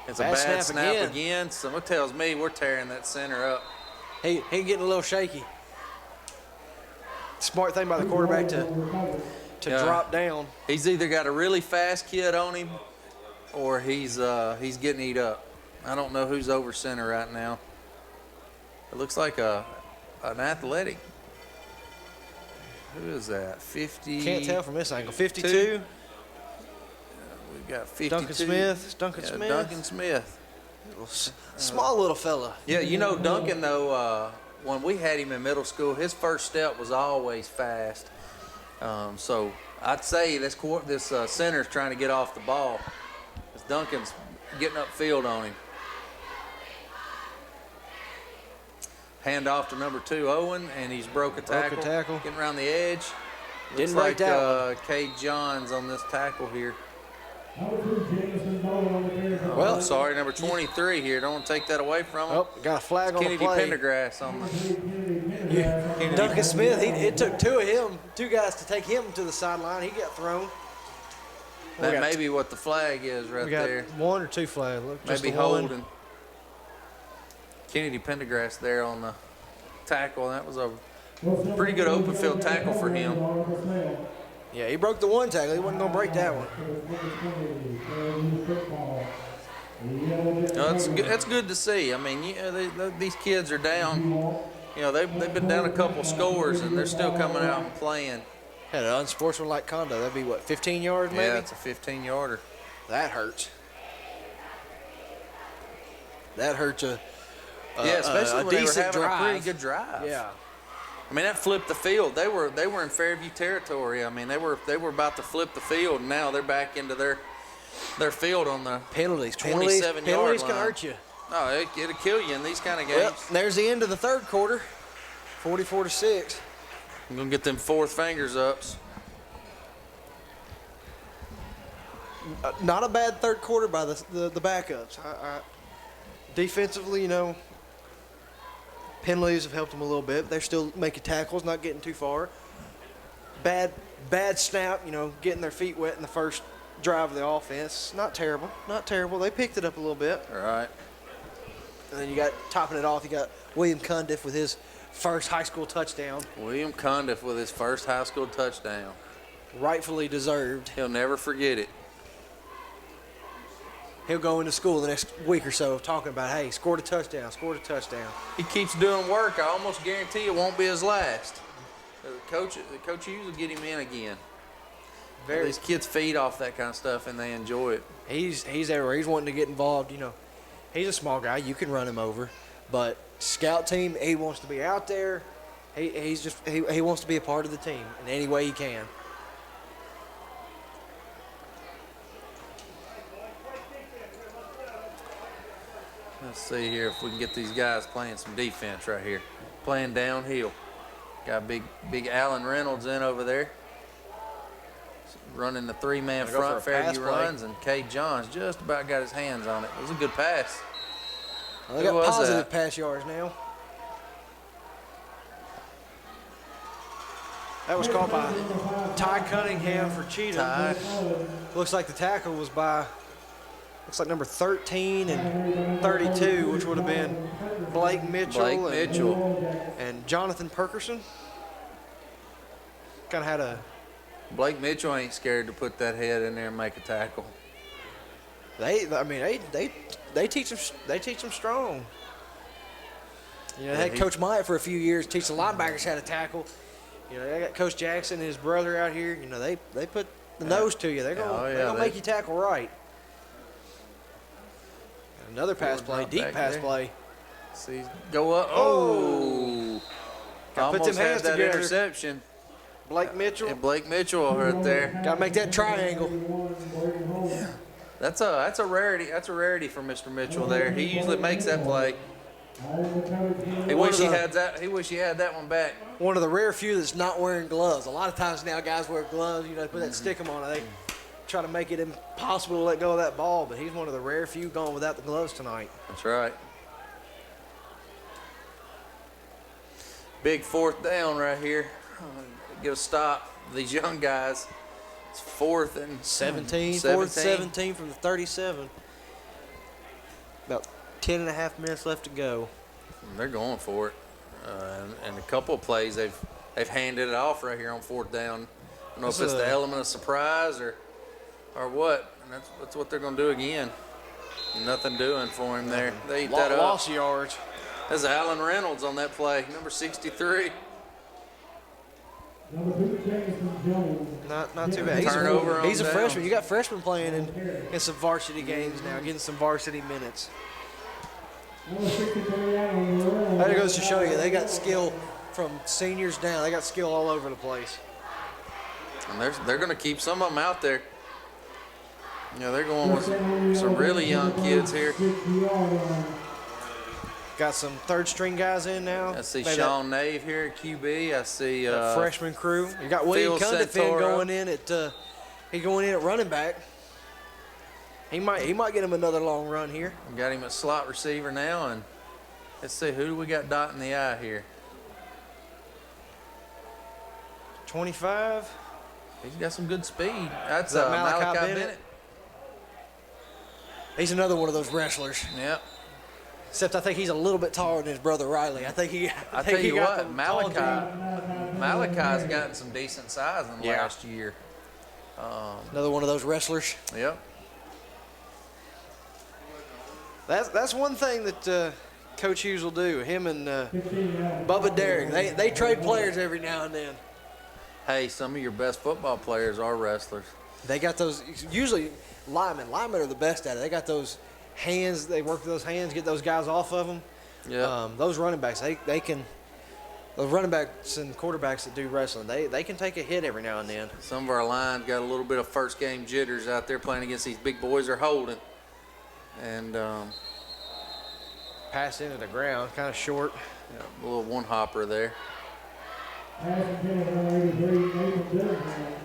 It's a Bad bad snap snap again. again. Someone tells me we're tearing that center up. He getting a little shaky. Smart thing by the quarterback to drop down. He's either got a really fast kid on him, or he's getting eat up. I don't know who's over center right now. It looks like an athletic. Who is that? 50. Can't tell from this angle. 52. We've got 52. Duncan Smith. Duncan Yeah, Smith. Duncan Smith. Small little fella. Yeah, you know Duncan though. When we had him in middle school, his first step was always fast. So I'd say this center's trying to get off the ball. As Duncan's getting upfield on him. Hand off to number 2, Owen, and he's broke a tackle. Getting around the edge. Didn't Looks break that like Cade Johns on this tackle here. Well, Sorry, number 23 here. Don't want to take that away from him. Oh, got a flag on the Kennedy play. Pendergrass on the. Duncan Smith, it took 2 of him, 2 guys to take him to the sideline. He got thrown. That may be what the flag is right We got there. 1 or 2 flags. Look, just Maybe the one. holding. Kennedy Pendergrass there on the tackle. That was a pretty good open field tackle for him. Yeah, he broke the 1 tackle. He wasn't going to break that one. No, that's good to see. I mean, these kids are down. You know, they've been down a couple scores, and they're still coming out and playing. Had an unsportsmanlike conduct. That'd be, what, 15 yards maybe? Yeah, it's a 15-yarder. That hurts. That hurts Yeah, especially when they were decent having drive. a pretty good drive. Yeah. I mean, that flipped the field. They were in Fairview territory. I mean, they were about to flip the field, and now they're back into their field on the Penalties. 27-yard Penalties line. can hurt you. Oh, it'll kill you in these kind of games. Well, there's the end of the 3rd quarter. 44-6. I'm gonna get them 4th fingers ups. not a bad third quarter by the backups. Defensively, penalties have helped them a little bit. They're still making tackles, not getting too far. Bad snap, getting their feet wet in the first drive of the offense. Not terrible. They picked it up a little bit. All right. And then you got, topping it off, you got William Cundiff with his first high school touchdown. William Cundiff with his first high school touchdown. Rightfully deserved. He'll never forget it. He'll go into school the next week or so talking about, hey, scored a touchdown. He keeps doing work. I almost guarantee it won't be his last. The coach usually get him in again. These kids feed off that kind of stuff, and they enjoy it. He's everywhere. He's wanting to get involved. He's a small guy. You can run him over. But scout team, he wants to be out there. He wants to be a part of the team in any way he can. Let's see here if we can get these guys playing some defense right here. Playing downhill. Got big Alan Reynolds in over there. Running the three-man front, Fairview runs, and Cade Johns just about got his hands on it. It was a good pass. Well, they got positive pass yards now. That was caught by Ty Cunningham for Cheatham. Looks like the tackle was by, looks like number 13 and 32, which would have been Blake Mitchell. And Jonathan Perkerson. Kind of had a... Blake Mitchell ain't scared to put that head in there and make a tackle. They teach them strong. They had Coach Myatt for a few years teach the linebackers how to tackle. They got Coach Jackson and his brother out here. They put the nose to you. They're gonna make you tackle right. Another pass play, deep pass play. See, go up. Oh, put them hands that together. Interception. Blake Mitchell. And Blake Mitchell right there. Got to make that triangle. Yeah. That's a rarity. That's a rarity for Mr. Mitchell there. He usually makes that play. He wish he had that one back. One of the rare few that's not wearing gloves. A lot of times now guys wear gloves. They put that stick 'em on it. They try to make it impossible to let go of that ball. But he's one of the rare few going without the gloves tonight. That's right. Big fourth down right here. Get a stop. These young guys. It's 4th and 17. 17 from the 37. About 10 and a half minutes left to go. They're going for it. And a couple of plays they've handed it off right here on 4th down. I don't know if it's the element of surprise or what. And that's what they're going to do again. Nothing doing for him there. They eat that up. Lost yards. That's Alan Reynolds on that play, number 63. Not too bad. Turnover. He's a freshman. You got freshmen playing in some varsity games now, getting some varsity minutes. That goes to show you they got skill from seniors down. They got skill all over the place. And they're going to keep some of them out there. They're going with some really young kids here. Got some third-string guys in now. I see Sean Nave here at QB. I see freshman crew. You got William Cundiff going in at running back. He might get him another long run here. We got him a slot receiver now, and let's see who do we got dotting the I here. 25. He's got some good speed. That's Malachi Bennett. He's another one of those wrestlers. Yep. Except I think he's a little bit taller than his brother Riley. I tell you what, Malachi's gotten some decent size in the last year. Another one of those wrestlers. Yep. That's one thing that Coach Hughes will do. Him and Bubba Derrick, they trade players every now and then. Hey, some of your best football players are wrestlers. They got those, usually linemen. Linemen are the best at it. They got those hands. They work with those hands, get those guys off of them. Yeah. Those running backs, they can. Those running backs and quarterbacks that do wrestling, they can take a hit every now and then. Some of our lines got a little bit of first game jitters out there playing against these big boys they're holding. And pass into the ground, kind of short. Yeah, a little one hopper there. I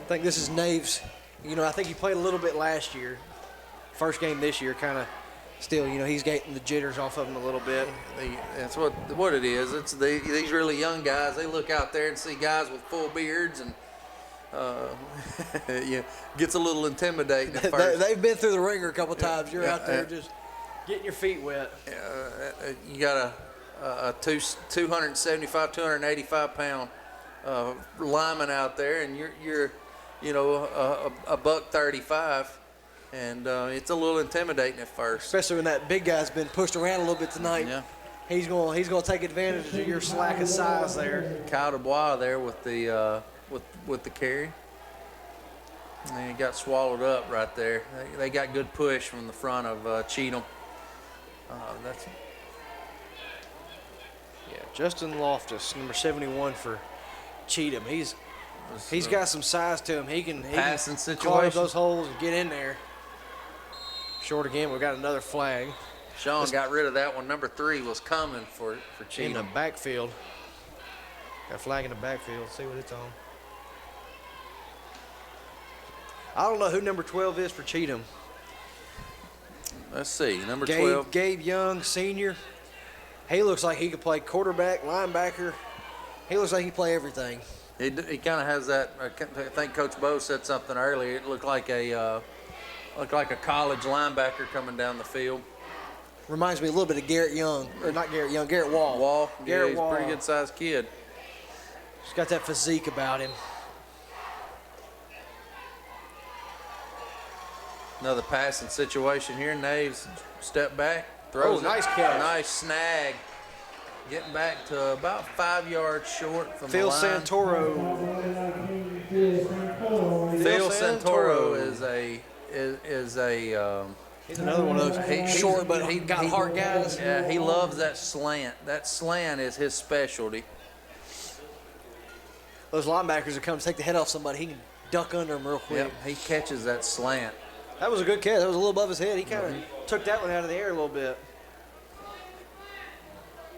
think this is Nave's You know, I think he played a little bit last year. First game this year, kind of still, you know, he's getting the jitters off of him a little bit. That's what it is. It's these really young guys. They look out there and see guys with full beards, and yeah, gets a little intimidating at first. They've been through the ringer a couple times. You're out there just getting your feet wet. You got a 275, 285 pound lineman out there, and you're you know, a buck 35. And it's a little intimidating at first, especially when that big guy's been pushed around a little bit tonight. Yeah, he's going to take advantage of your slack of size there. Kyle Dubois there with the carry. And he got swallowed up right there. They got good push from the front of Cheatham. Justin Loftus, number 71 for Cheatham. He's got some size to him. He can clog those holes and get in there. Short again. We've got another flag. Sean got rid of that one. Number 3 was coming for Cheatham. In the backfield. Got a flag in the backfield. Let's see what it's on. I don't know who number 12 is for Cheatham. Let's see. Number 12. Gabe Young, senior. He looks like he could play quarterback, linebacker. He looks like he can play everything. He kind of has that. I think Coach Bo said something earlier. It looked like a college linebacker coming down the field. Reminds me a little bit of Garrett Young, or not Garrett Young, Garrett Wall. Garrett Wall. He's a pretty good sized kid. He's got that physique about him. Another passing situation here. Naves step back, throws nice catch. Nice snag. Getting back to about 5 yards short from Phil the line. Phil Santoro is a he's another one of those short but he got hard guys. Yeah, he loves that slant. That slant is his specialty. Those linebackers that come take the head off somebody, he can duck under them real quick. Yep, he catches that slant. That was a good catch. That was a little above his head. He kind of took that one out of the air a little bit.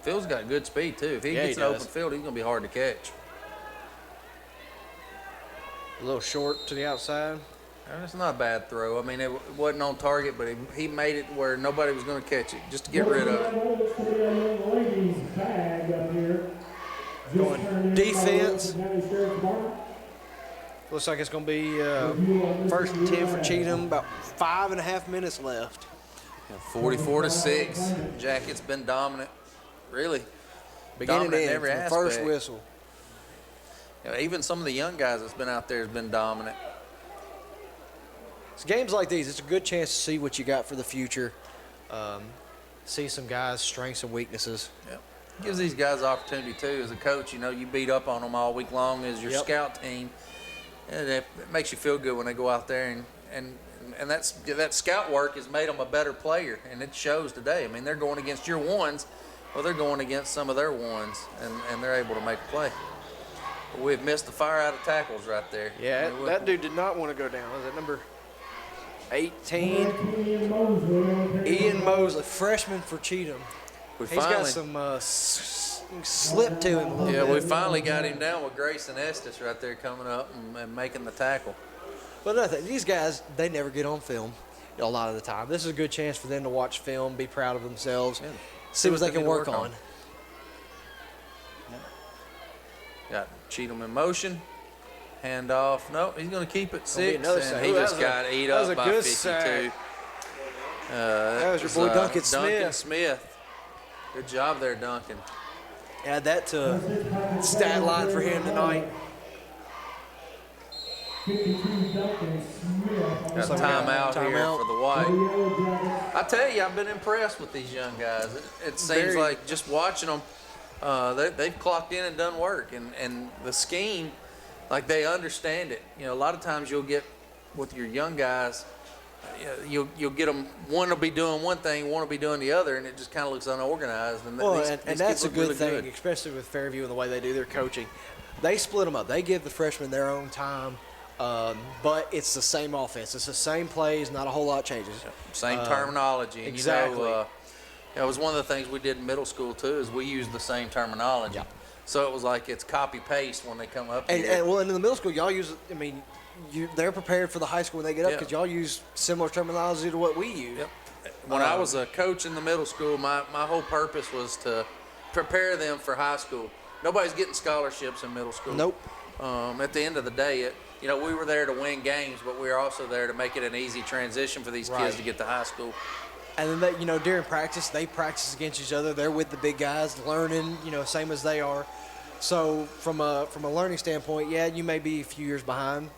Phil's got good speed, too. If he gets an open field, he's going to be hard to catch. A little short to the outside. It's not a bad throw. I mean, it wasn't on target, but he made it where nobody was going to catch it, just to get rid of it. Going defense. Looks like it's going to be first and 10 for Cheatham. About 5.5 minutes left. 44-6. Jacket's been dominant. Really, beginning to end, every aspect. First whistle. You know, even some of the young guys that's been out there has been dominant. It's games like these. It's a good chance to see what you got for the future. See some guys' strengths and weaknesses. Yep. Gives these guys opportunity too. As a coach, you know, you beat up on them all week long as your scout team, and it makes you feel good when they go out there and that scout work has made them a better player, and it shows today. I mean, they're going against your ones. Well, they're going against some of their ones, and they're able to make a play. But we've missed the fire out of tackles right there. Yeah, that dude did not want to go down. Was that number 18? Ian Mosley, freshman for Cheatham. He's got some slip to him a little bit. Yeah, we finally got him down with Grayson Estes right there coming up and making the tackle. But nothing. These guys, they never get on film a lot of the time. This is a good chance for them to watch film, be proud of themselves. Yeah. See what they can work on. Yeah. Got Cheatham in motion. Hand off. No, he's going to keep it 6. And he just got eat up by 52. That was your boy Duncan Smith. Duncan Smith. Good job there, Duncan. Add that to stat line for him tonight. Got timeout here for the White. I tell you, I've been impressed with these young guys. It seems like just watching them, they've clocked in and done work. And the scheme, like they understand it. You know, a lot of times you'll get with your young guys, you'll get them, one will be doing one thing, one will be doing the other, and it just kind of looks unorganized. And that's a good thing, especially with Fairview and the way they do their coaching. They split them up. They give the freshmen their own time. But it's the same offense. It's the same plays. Not a whole lot changes. Same terminology. And exactly. You know, it was one of the things we did in middle school too. Is we used the same terminology. Yeah. So it was like it's copy paste when they come up. And in the middle school, y'all use. I mean, they're prepared for the high school when they get up Yeah. because y'all use similar terminology to what we use. Yep. When I was a coach in the middle school, my whole purpose was to prepare them for high school. Nobody's getting scholarships in middle school. Nope. At the end of the day, we were there to win games, but we were also there to make it an easy transition for these Right. kids to get to high school. And then during practice, they practice against each other. They're with the big guys, learning, same as they are. So from a learning standpoint, yeah, you may be a few years behind.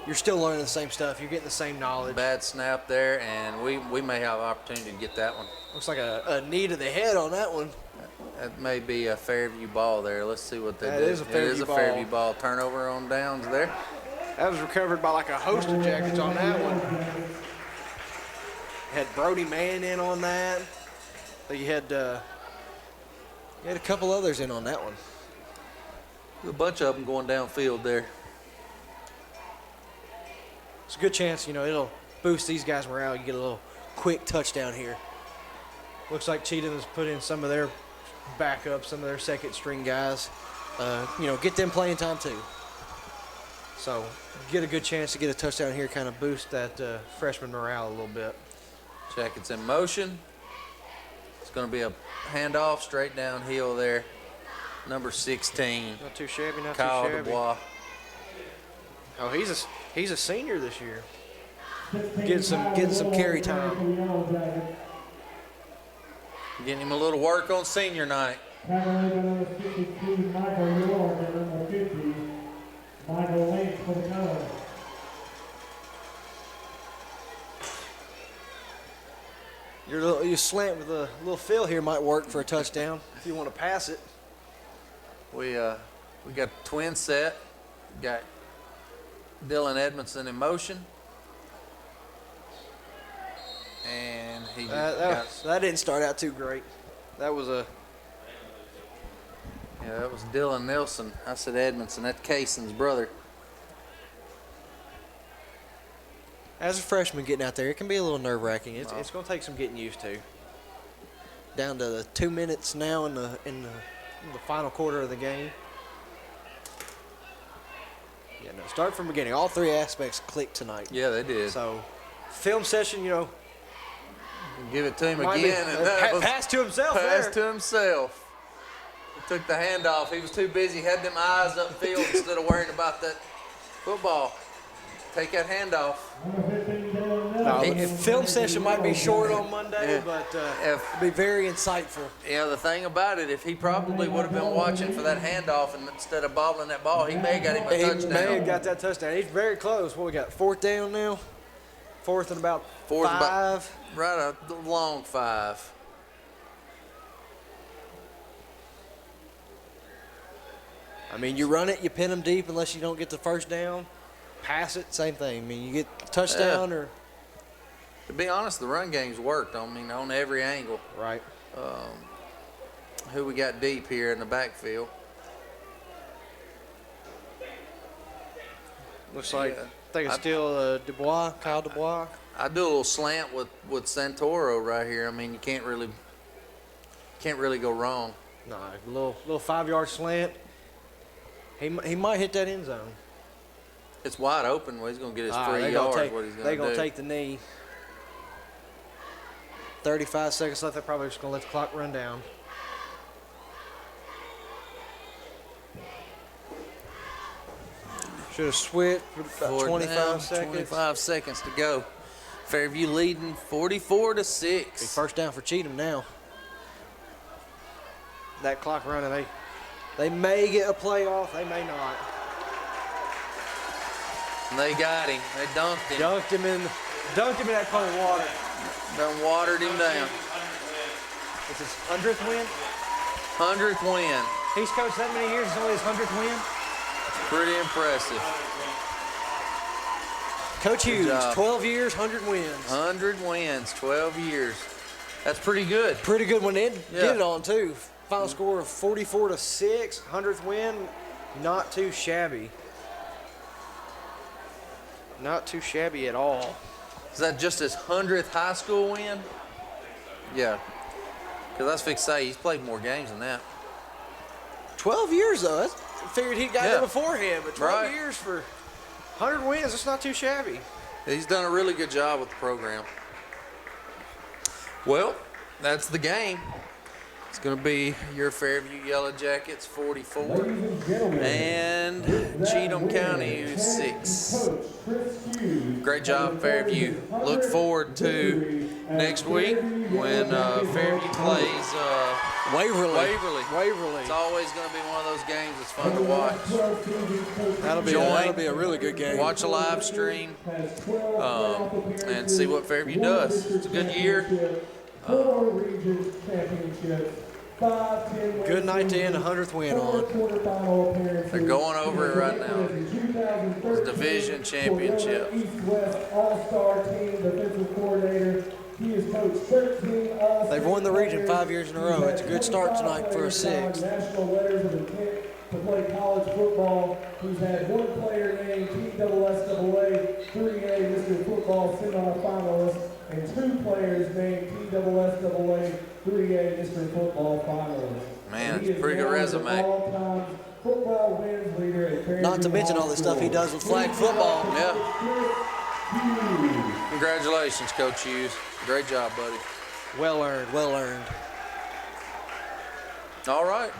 You're still learning the same stuff. You're getting the same knowledge. Bad snap there, and we may have an opportunity to get that one. Looks like a knee to the head on that one. That may be a Fairview ball there. Let's see what they That do. is a Fairview ball. Fairview ball. Turnover on downs there. That was recovered by like a host of jackets on that one. Had Brody Mann in on that. You had a couple others in on that one. A bunch of them going downfield there. It's a good chance, it'll boost these guys' morale. You get a little quick touchdown here. Looks like Cheatham has put in some of their backups, some of their second string guys. Get them playing time too. So get a good chance to get a touchdown here, kind of boost that freshman morale a little bit. Jackets in motion. It's going to be a handoff straight downhill there. Number 16, Not too shabby, not Kyle too shabby. Dubois. Oh, he's a senior this year. Getting some carry time. Getting him a little work on senior night. Number 62, Michael York, and number 50, Michael Lynch for the color. Your slant with a little fill here might work for a touchdown if you want to pass it. We got the twin set. Got Dylan Edmondson in motion. And he That didn't start out too great. That was that was Dylan Nelson. I said Edmondson. That's Kaysen's brother. as a freshman getting out there, it can be a little nerve-wracking. It's going to take some getting used to. Down to the 2 minutes now in the final quarter of the game. Yeah, no, start from the beginning. All three aspects clicked tonight. Yeah, they did. So, film session, Give it to him might again. be, And that was pass to himself pass there. to himself. He took the handoff. He was too busy, had them eyes upfield instead of worrying about that football. Take that handoff. Film session might be short on Monday, Yeah. but If- it'll be very insightful. Yeah, the thing about it, if he probably would have been watching for that handoff and instead of bobbling that ball, he may have got him a He touchdown. may have got that touchdown. He's very close. What we got? Fourth down now? Fourth and about Fourth and about- 5. Right, a long 5. I mean, you run it, you pin them deep unless you don't get the first down. Pass it, same thing. I mean, you get touchdown or To be honest, the run game's worked. On every angle. right. Who we got deep here in the backfield? Looks like Yeah. I think it's still Dubois, Kyle Dubois. I do a little slant with Santoro right here. I mean, you can't really go wrong. No, a little 5-yard slant. He might hit that end zone. It's wide open. Well, he's gonna get his 3 They're yards. gonna What he's they're gonna gonna do? take the knee. 35 seconds left. They're probably just gonna let the clock run down. Should have switched for about Fourth 25 down, seconds. 25 seconds to go. Fairview leading 44-6. Be first down for Cheatham now. That clock running, they may get a playoff, they may not. And they got him. They dunked him. Dunked him in that cold water. Done watered him down. It's his 100th win. 100th win. He's coached that many years. It's only his 100th win. Pretty impressive. Coach Hughes, job. 12 years, 100 wins. 100 wins, 12 years. That's pretty good. Pretty good one. They Yeah. did it on too. Final score of 44-6, 100th win. Not too shabby. Not too shabby at all. Is that just his 100th high school win? Yeah. Because I was fixed to say he's played more games than that. 12 years though. I figured he got Yeah. there beforehand, but 12 Right. years for 100 wins. It's not too shabby. He's done a really good job with the program. Well, that's the game. It's going to be your Fairview Yellow Jackets 44 and Cheatham County 6. Great job, Fairview. Look forward to next week when Fairview plays Waverly. It's always going to be one of those games that's fun to watch. That'll be a really good game. Watch a live stream and see what Fairview does. It's a good year. Good night to end 100th win on. They're going over it right now. It's division championship. They've won the region 5 years in a row. It's a good start tonight for a 6. To play college football. He's had one player named TSSAA 3A Mr. Football semifinalist and 2 players named TSSAA 3A Mr. Football finalist. Man, it's a pretty good resume. Football wins leader at Fairview. Not to mention all the stuff he does with flag football. Yeah. Congratulations, Coach Hughes. Great job, buddy. Well earned, well earned. All right.